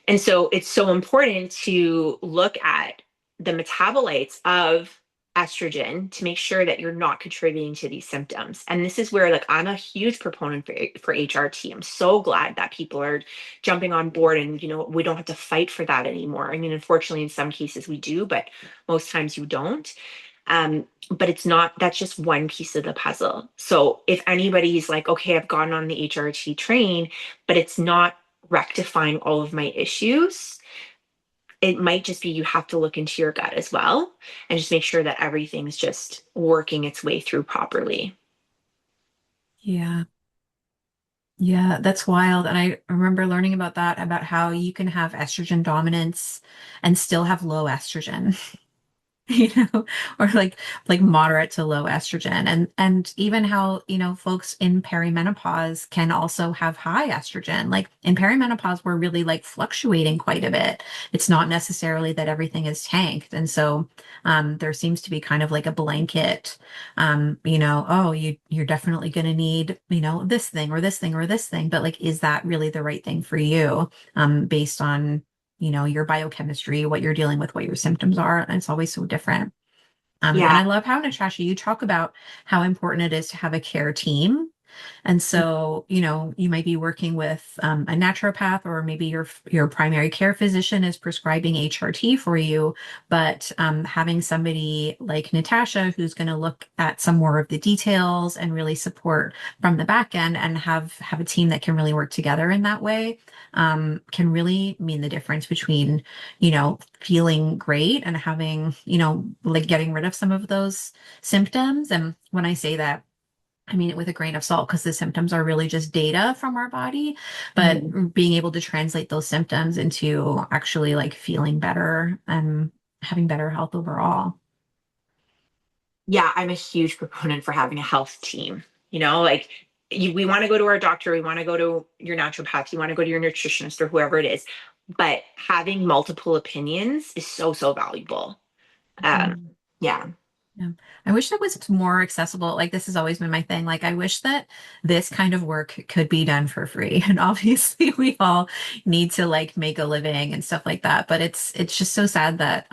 [SPEAKER 2] And so it's so important to look at the metabolites of estrogen to make sure that you're not contributing to these symptoms. And this is where, like, I'm a huge proponent for HRT. I'm so glad that people are jumping on board and, we don't have to fight for that anymore. I mean, unfortunately, in some cases we do, but most times you don't. But it's not, that's just one piece of the puzzle. So if anybody's like, okay, I've gone on the HRT train, but it's not rectifying all of my issues, it might just be you have to look into your gut as well and just make sure that everything's just working its way through properly.
[SPEAKER 1] Yeah. Yeah, that's wild. And I remember learning about that, about how you can have estrogen dominance and still have low estrogen. you know, or like moderate to low estrogen. And even how, folks in perimenopause can also have high estrogen. Like in perimenopause, we're really like fluctuating quite a bit. It's not necessarily that everything is tanked. And so there seems to be kind of like a blanket, oh, you're definitely going to need, this thing or this thing or this thing. But like, is that really the right thing for you? Based on your biochemistry, what you're dealing with, what your symptoms are. And it's always so different. And
[SPEAKER 2] Yeah.
[SPEAKER 1] I love how, Natasha, you talk about how important it is to have a care team. And so, you might be working with a naturopath, or maybe your primary care physician is prescribing HRT for you, but having somebody like Natasha who's going to look at some more of the details and really support from the back end, and have a team that can really work together in that way, can really mean the difference between, feeling great and having, like getting rid of some of those symptoms. And when I say that, I mean it with a grain of salt, because the symptoms are really just data from our body,
[SPEAKER 2] Mhm.
[SPEAKER 1] but being able to translate those symptoms into actually like feeling better and having better health overall.
[SPEAKER 2] Yeah, I'm a huge proponent for having a health team. Like we want to go to our doctor, we want to go to your naturopath, you want to go to your nutritionist or whoever it is, but having multiple opinions is so, so valuable. Um,
[SPEAKER 1] Mhm.
[SPEAKER 2] yeah.
[SPEAKER 1] Yeah. I wish that was more accessible. Like this has always been my thing. Like I wish that this kind of work could be done for free. And obviously we all need to like make a living and stuff like that. But it's just so sad that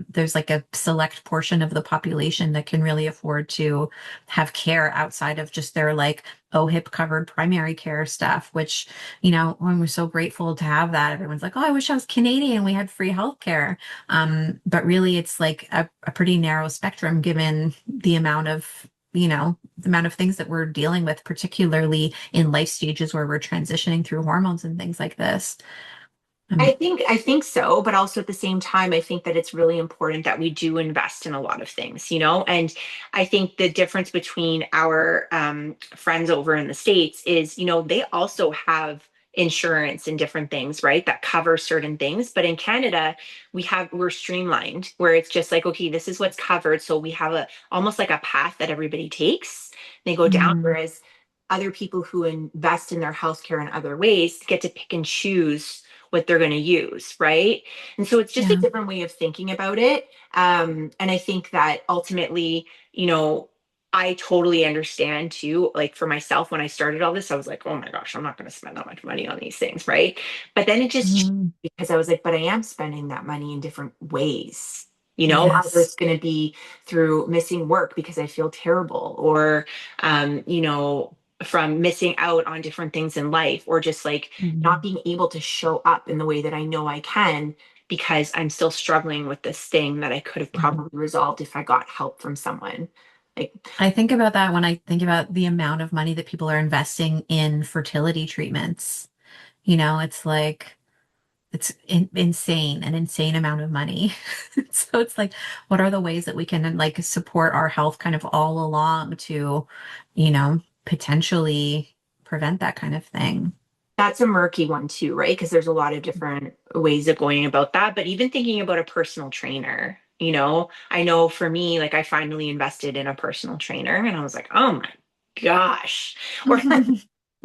[SPEAKER 1] there's like a select portion of the population that can really afford to have care outside of just their like OHIP covered primary care stuff, which, when we're so grateful to have that, everyone's like, oh, I wish I was Canadian. We had free healthcare. But really, it's like a pretty narrow spectrum given the amount of things that we're dealing with, particularly in life stages where we're transitioning through hormones and things like this. Um,
[SPEAKER 2] I think so, but also at the same time, I think that it's really important that we do invest in a lot of things, and I think the difference between our friends over in the States is, they also have insurance and different things, right, that cover certain things. But in Canada, we're streamlined, where it's just like, okay, this is what's covered. So we have a almost like a path that everybody takes. They go down,
[SPEAKER 1] mhm.
[SPEAKER 2] whereas other people who invest in their healthcare in other ways get to pick and choose what they're going to use, right? And so it's just a
[SPEAKER 1] Yeah.
[SPEAKER 2] different way of thinking about it. And I think that ultimately, I totally understand too. Like for myself, when I started all this, I was like, oh my gosh, I'm not going to spend that much money on these things, right? But then it just changed,
[SPEAKER 1] Mhm.
[SPEAKER 2] because I was like, but I am spending that money in different ways. Either
[SPEAKER 1] Yes.
[SPEAKER 2] it's going to be through missing work because I feel terrible, or, from missing out on different things in life, or just like not
[SPEAKER 1] Mhm.
[SPEAKER 2] being able to show up in the way that I know I can because I'm still struggling with this thing that I could have probably resolved if I got help from someone. Like,
[SPEAKER 1] I think about that when I think about the amount of money that people are investing in fertility treatments. It's like insane, an insane amount of money. So it's like, what are the ways that we can like support our health kind of all along to, potentially prevent that kind of thing?
[SPEAKER 2] that's a murky one too, right? Because there's a lot of different ways of going about that. But even thinking about a personal trainer, I know for me, like I finally invested in a personal trainer and I was like, oh my gosh. Or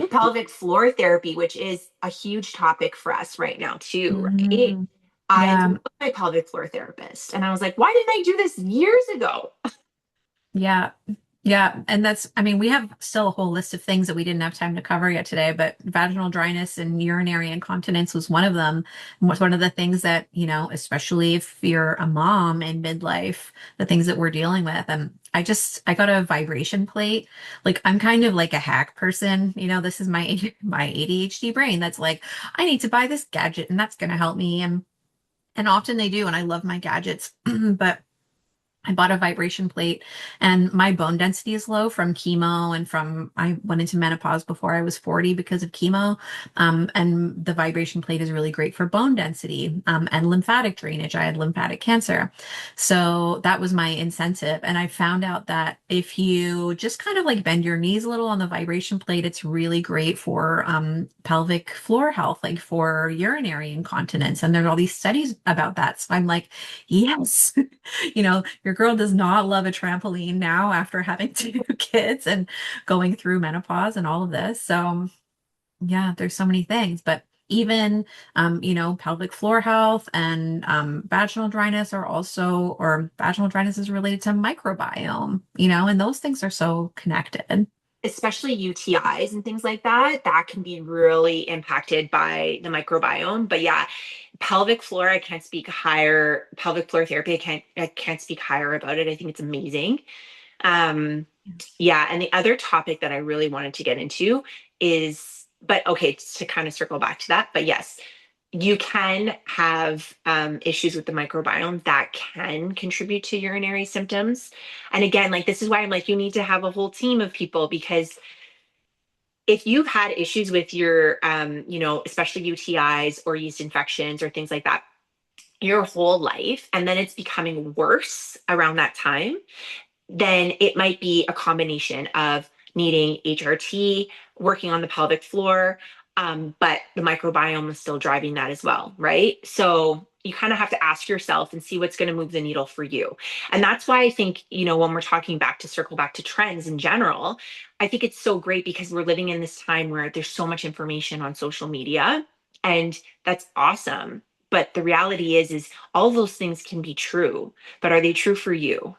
[SPEAKER 2] pelvic floor therapy, which is a huge topic for us right now too, right?
[SPEAKER 1] Mhm.
[SPEAKER 2] I
[SPEAKER 1] Yeah.
[SPEAKER 2] love my pelvic floor therapist and I was like, why didn't I do this years ago?
[SPEAKER 1] Yeah. Yeah. And I mean, we have still a whole list of things that we didn't have time to cover yet today, but vaginal dryness and urinary incontinence was one of them. And was one of the things that, especially if you're a mom in midlife, the things that we're dealing with. And I got a vibration plate. Like I'm kind of like a hack person. This is my ADHD brain that's like, I need to buy this gadget and that's going to help me. And often they do. And I love my gadgets, but I bought a vibration plate and my bone density is low from chemo and I went into menopause before I was 40 because of chemo. And the vibration plate is really great for bone density, and lymphatic drainage. I had lymphatic cancer. So that was my incentive. And I found out that if you just kind of like bend your knees a little on the vibration plate, it's really great for, pelvic floor health, like for urinary incontinence. And there's all these studies about that. So I'm like, yes. Your girl does not love a trampoline now after having two kids and going through menopause and all of this. So, yeah, there's so many things, but even, pelvic floor health and vaginal dryness or vaginal dryness is related to microbiome, and those things are so connected.
[SPEAKER 2] Especially UTIs and things like that, that can be really impacted by the microbiome. But yeah, pelvic floor, I can't speak higher. Pelvic floor therapy, I can't speak higher about it. I think it's amazing. Um, yeah, and the other topic that I really wanted to get into is, but okay, to kind of circle back to that, but yes, you can have issues with the microbiome that can contribute to urinary symptoms. And again, like this is why I'm like, you need to have a whole team of people because if you've had issues with your, especially UTIs or yeast infections or things like that, your whole life, and then it's becoming worse around that time, then it might be a combination of needing HRT, working on the pelvic floor, but the microbiome is still driving that as well, right? So you kind of have to ask yourself and see what's going to move the needle for you. And that's why I think, when we're talking back to circle back to trends in general, I think it's so great because we're living in this time where there's so much information on social media, and that's awesome. But the reality is all those things can be true, but are they true for you?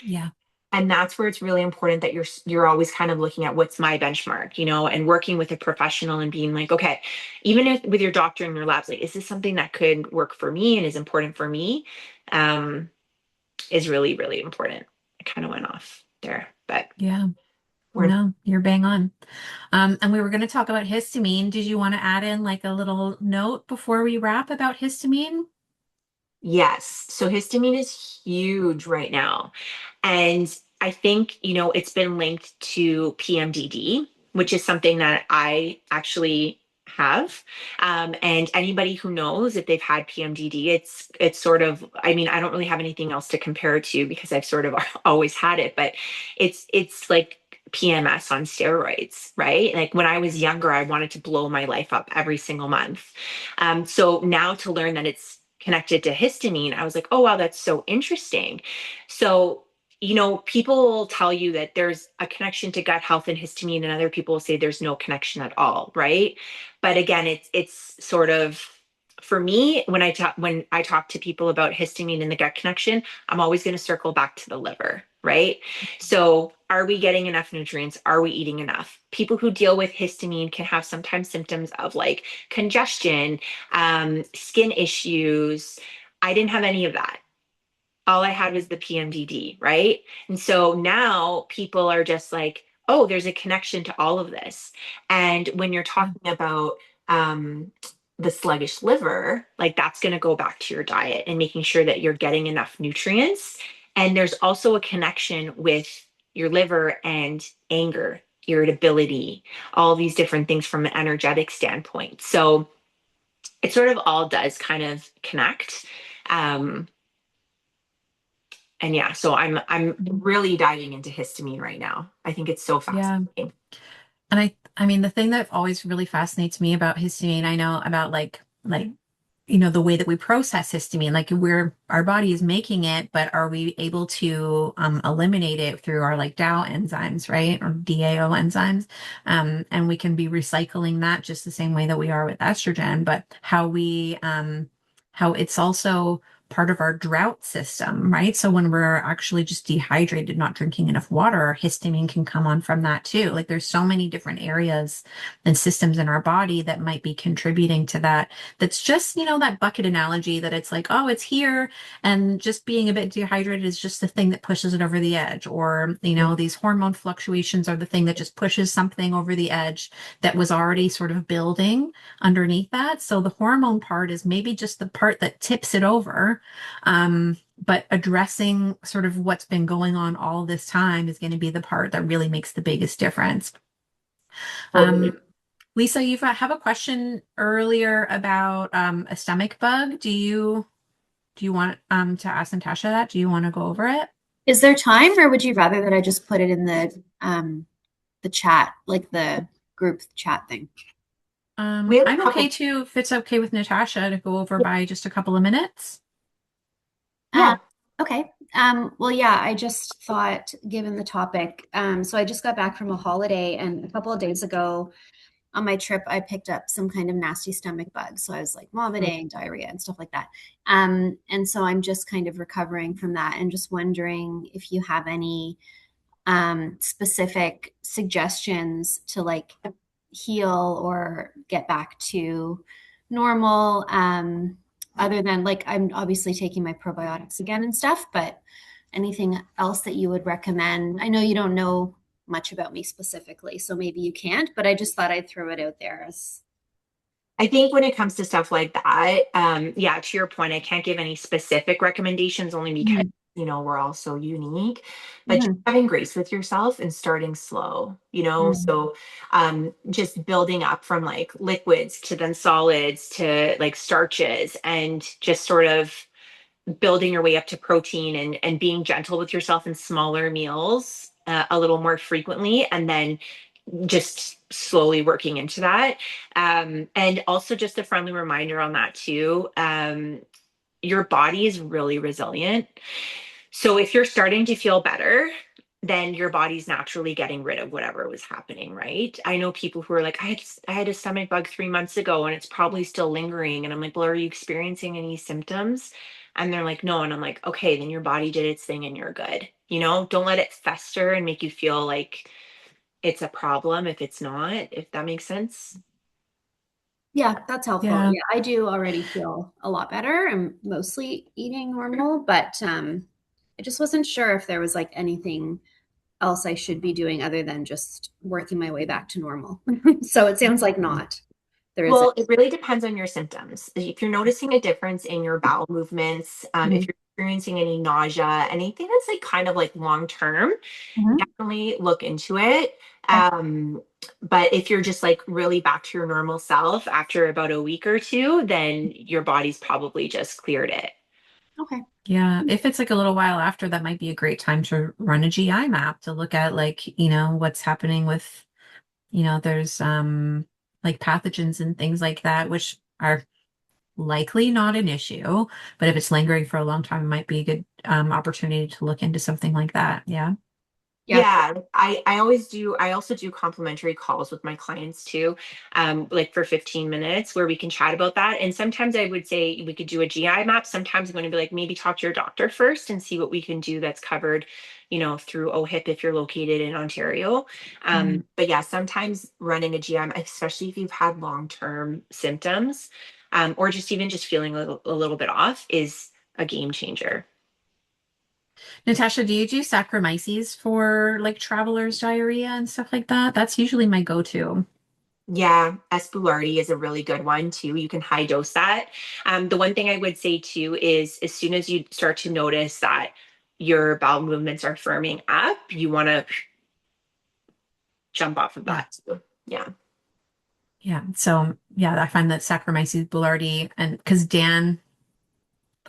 [SPEAKER 1] Yeah.
[SPEAKER 2] And that's where it's really important that you're always kind of looking at what's my benchmark, and working with a professional and being like, okay, even if with your doctor and your labs, like, is this something that could work for me and is important for me? Um, is really, really important. I kind of went off there, but
[SPEAKER 1] Yeah.
[SPEAKER 2] we're
[SPEAKER 1] No, you're bang on. And we were going to talk about histamine. Did you want to add in like a little note before we wrap about histamine?
[SPEAKER 2] yes. So histamine is huge right now. And I think, it's been linked to PMDD, which is something that I actually have. And anybody who knows if they've had PMDD, it's sort of, I mean, I don't really have anything else to compare it to because I've sort of always had it, but it's like PMS on steroids, right? Like when I was younger, I wanted to blow my life up every single month. So now to learn that it's connected to histamine, I was like, oh, wow, that's so interesting. So, people will tell you that there's a connection to gut health and histamine, and other people will say there's no connection at all, right? But again, it's sort of for me when I talk to people about histamine and the gut connection, I'm always going to circle back to the liver, right? So, are we getting enough nutrients? Are we eating enough? People who deal with histamine can have sometimes symptoms of like congestion, skin issues. I didn't have any of that. All I had was the PMDD, right? And so now people are just like, oh, there's a connection to all of this. And when you're
[SPEAKER 1] Yeah.
[SPEAKER 2] talking about, um, the sluggish liver, like that's going to go back to your diet and making sure that you're getting enough nutrients. And there's also a connection with your liver and anger, irritability, all these different things from an energetic standpoint. So it sort of all does kind of connect. Um, and yeah, so I'm really diving into histamine right now. I think it's so
[SPEAKER 1] Yeah.
[SPEAKER 2] fascinating.
[SPEAKER 1] And I mean, the thing that always really fascinates me about histamine, I know about the way that we process histamine, like our body is making it, but are we able to eliminate it through our like DAO enzymes, right? Or DAO enzymes. And we can be recycling that just the same way that we are with estrogen, but how it's also part of our drought system, right? So when we're actually just dehydrated, not drinking enough water, histamine can come on from that too. Like there's so many different areas and systems in our body that might be contributing to that. That's just, that bucket analogy that it's like, oh, it's here. And just being a bit dehydrated is just the thing that pushes it over the edge. Or, these hormone fluctuations are the thing that just pushes something over the edge that was already sort of building underneath that. So the hormone part is maybe just the part that tips it over. But addressing sort of what's been going on all this time is going to be the part that really makes the biggest difference.
[SPEAKER 2] Totally.
[SPEAKER 1] Lisa, you have a question earlier about a stomach bug. Do you want to ask Natasha that? Do you want to go over it?
[SPEAKER 3] Is there time, or would you rather that I just put it in the chat, like the group chat thing?
[SPEAKER 2] We have a
[SPEAKER 1] I'm okay
[SPEAKER 2] couple.
[SPEAKER 1] too, if it's okay with Natasha to go over by just a couple of minutes.
[SPEAKER 3] Um,
[SPEAKER 2] Yeah.
[SPEAKER 3] okay. Well, yeah, I just thought, given the topic, so I just got back from a holiday, and a couple of days ago on my trip, I picked up some kind of nasty stomach bug. So I was like vomiting, diarrhea, and stuff like that. And so I'm just kind of recovering from that, and just wondering if you have any specific suggestions to like heal or get back to normal. Other than like, I'm obviously taking my probiotics again and stuff, but anything else that you would recommend? I know you don't know much about me specifically, so maybe you can't, but I just thought I'd throw it out there as.
[SPEAKER 2] I think when it comes to stuff like that, yeah, to your point, I can't give any specific recommendations only because,
[SPEAKER 3] Mhm.
[SPEAKER 2] we're all so unique, but just
[SPEAKER 3] Mhm.
[SPEAKER 2] having grace with yourself and starting slow,
[SPEAKER 3] Mhm.
[SPEAKER 2] so just building up from like liquids to then solids to like starches and just sort of building your way up to protein and being gentle with yourself in smaller meals a little more frequently and then just slowly working into that. And also just a friendly reminder on that too. Your body is really resilient. So if you're starting to feel better, then your body's naturally getting rid of whatever was happening, right? I know people who are like, I had a stomach bug 3 months ago and it's probably still lingering. And I'm like, well, are you experiencing any symptoms? And they're like, no. And I'm like, okay, then your body did its thing and you're good. Don't let it fester and make you feel like it's a problem if it's not, if that makes sense.
[SPEAKER 3] Yeah, that's helpful.
[SPEAKER 1] Yeah.
[SPEAKER 3] Yeah, I do already feel a lot better. I'm mostly eating normal, but I just wasn't sure if there was like anything else I should be doing other than just working my way back to normal. So it sounds like not. There isn't.
[SPEAKER 2] Well, it really depends on your symptoms. If you're noticing a difference in your bowel movements, if
[SPEAKER 3] Mhm.
[SPEAKER 2] you're experiencing any nausea, anything that's like kind of like long term,
[SPEAKER 3] Mhm.
[SPEAKER 2] definitely look into it.
[SPEAKER 3] Okay.
[SPEAKER 2] But if you're just like really back to your normal self after about a week or two, then your body's probably just cleared it.
[SPEAKER 3] Okay.
[SPEAKER 1] Yeah, if it's like a little while after, that might be a great time to run a GI map to look at like, what's happening with, there's like pathogens and things like that, which are likely not an issue, but if it's lingering for a long time, it might be a good opportunity to look into something like that. Yeah.
[SPEAKER 3] Yeah.
[SPEAKER 2] Yeah, I always do. I also do complimentary calls with my clients too, like for 15 minutes where we can chat about that. And sometimes I would say we could do a GI map. Sometimes I'm going to be like, maybe talk to your doctor first and see what we can do that's covered, through OHIP if you're located in Ontario.
[SPEAKER 1] Mm.
[SPEAKER 2] But yeah, sometimes running a GI, especially if you've had long-term symptoms, or just even just feeling a little bit off, is a game changer.
[SPEAKER 1] Natasha, do you do Saccharomyces for like traveler's diarrhea and stuff like that? That's usually my go-to.
[SPEAKER 2] Yeah, Espoulardi is a really good one too. You can high dose that. The one thing I would say too is as soon as you start to notice that your bowel movements are firming up, you want to jump off of
[SPEAKER 1] Yeah.
[SPEAKER 2] that too. Yeah.
[SPEAKER 1] Yeah. So yeah, I find that Saccharomyces boulardii, and because Dan,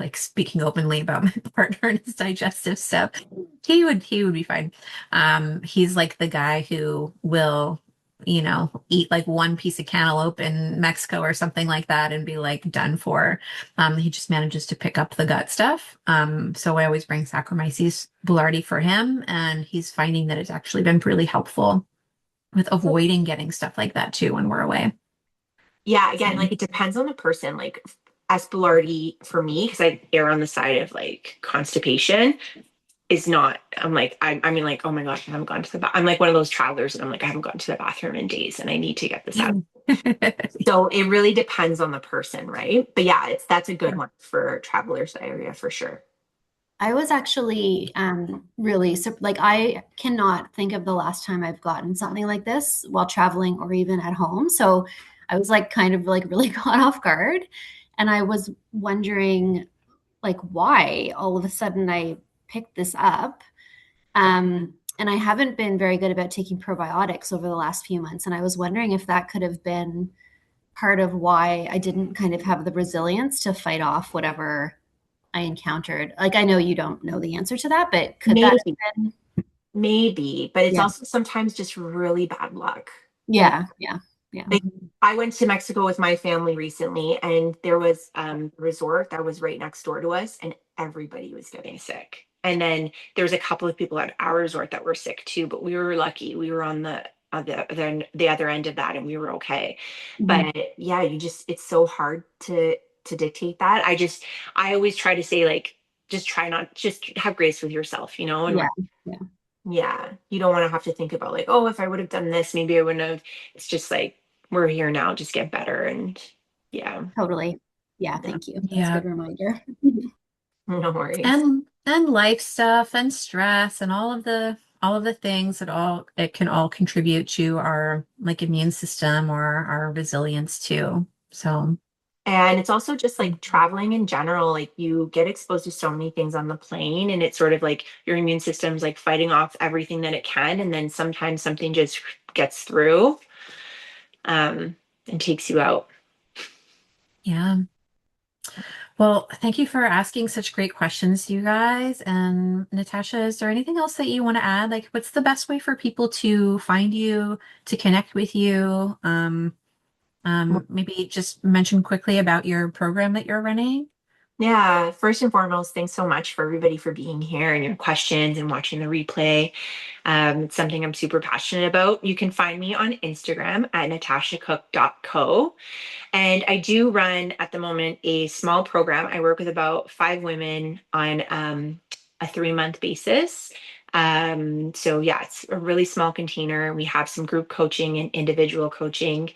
[SPEAKER 1] like speaking openly about my partner and his digestive stuff, he would be fine. He's like the guy who will, eat like one piece of cantaloupe in Mexico or something like that and be like done for. He just manages to pick up the gut stuff. So I always bring Saccharomyces boulardii for him, and he's finding that it's actually been really helpful with avoiding getting stuff like that too when we're away.
[SPEAKER 2] Yeah, again,
[SPEAKER 1] So
[SPEAKER 2] like it depends on the person. Like Espoulardi for me, because I err on the side of like constipation, is not. I'm like, I mean, like, oh my gosh, I haven't gone to the I'm like one of those travelers, and I'm like, I haven't gone to the bathroom in days, and I need to get this out. So it really depends on the person, right? But yeah, that's a good one for travelers area for sure.
[SPEAKER 3] I was actually really like I cannot think of the last time I've gotten something like this while traveling or even at home. So I was like kind of like really caught off guard, and I was wondering like why all of a sudden I picked this up. And I haven't been very good about taking probiotics over the last few months, and I was wondering if that could have been part of why I didn't kind of have the resilience to fight off whatever I encountered. Like, I know you don't know the answer to that, but could that
[SPEAKER 2] Maybe,
[SPEAKER 3] have been?
[SPEAKER 2] maybe, but it's
[SPEAKER 3] Yeah.
[SPEAKER 2] also sometimes just really bad luck. You know,
[SPEAKER 3] Yeah. Yeah. Yeah.
[SPEAKER 2] like I went to Mexico with my family recently, and there was a resort that was right next door to us, and everybody was getting sick. And then there was a couple of people at our resort that were sick too, but we were lucky. We were on the other end of that, and we were okay.
[SPEAKER 3] Mhm.
[SPEAKER 2] But yeah, you just it's so hard to dictate that. I always try to say like just try not just have grace with yourself, and
[SPEAKER 3] Yeah. Yeah.
[SPEAKER 2] yeah, you don't want to have to think about like, oh, if I would have done this, maybe I wouldn't have. It's just like we're here now, just get better. And yeah,
[SPEAKER 3] Totally. Yeah.
[SPEAKER 2] yeah,
[SPEAKER 3] Thank you. That's a
[SPEAKER 1] yeah.
[SPEAKER 3] good reminder.
[SPEAKER 2] no worries.
[SPEAKER 1] And life stuff and stress and all of the things that all it can all contribute to our like immune system or our resilience too. So
[SPEAKER 2] And it's also just like traveling in general, like you get exposed to so many things on the plane, and it's sort of like your immune system's like fighting off everything that it can. And then sometimes something just gets through and takes you out.
[SPEAKER 1] yeah. Well, thank you for asking such great questions, you guys. And Natasha, is there anything else that you want to add? Like, what's the best way for people to find you, to connect with you? Maybe just mention quickly about your program that you're running.
[SPEAKER 2] Yeah, first and foremost, thanks so much for everybody for being here and your questions and watching the replay. It's something I'm super passionate about. You can find me on Instagram at natashacook.co. And I do run at the moment a small program. I work with about 5 women on a 3-month basis. So yeah, it's a really small container. We have some group coaching and individual coaching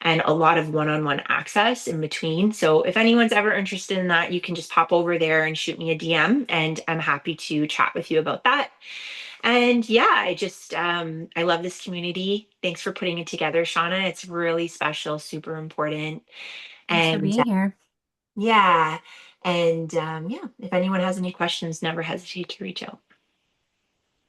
[SPEAKER 2] and a lot of one-on-one access in between. So if anyone's ever interested in that, you can just pop over there and shoot me a DM, and I'm happy to chat with you about that. And yeah, I love this community. Thanks for putting it together, Shauna. It's really special, super important.
[SPEAKER 1] Thanks for
[SPEAKER 2] And
[SPEAKER 1] being here.
[SPEAKER 2] yeah, and yeah, if anyone has any questions, never hesitate to reach out.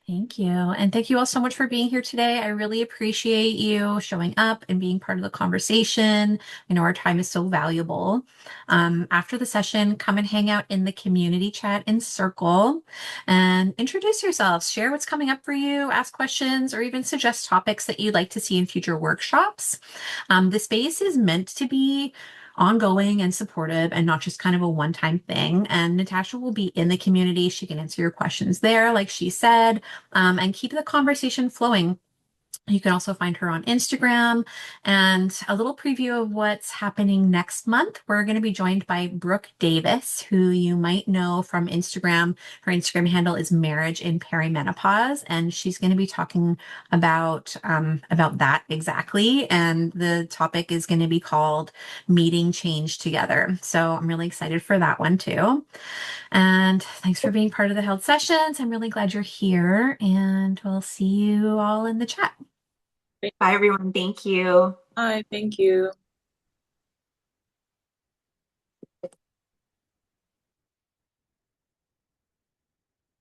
[SPEAKER 1] Thank you. And thank you all so much for being here today. I really appreciate you showing up and being part of the conversation. I know our time is so valuable. After the session, come and hang out in the community chat in Circle and introduce yourselves, share what's coming up for you, ask questions, or even suggest topics that you'd like to see in future workshops. The space is meant to be ongoing and supportive and not just kind of a one-time thing. And Natasha will be in the community. She can answer your questions there, like she said, and keep the conversation flowing. You can also find her on Instagram. And a little preview of what's happening next month. We're going to be joined by Brooke Davis, who you might know from Instagram. Her Instagram handle is Marriage in Perimenopause, and she's going to be talking about that exactly. And the topic is going to be called Meeting Change Together. So I'm really excited for that one too. And thanks for being part of the Health Sessions. I'm really glad you're here, and we'll see you all in the chat.
[SPEAKER 2] Bye, everyone. Thank you.
[SPEAKER 4] Hi, thank you.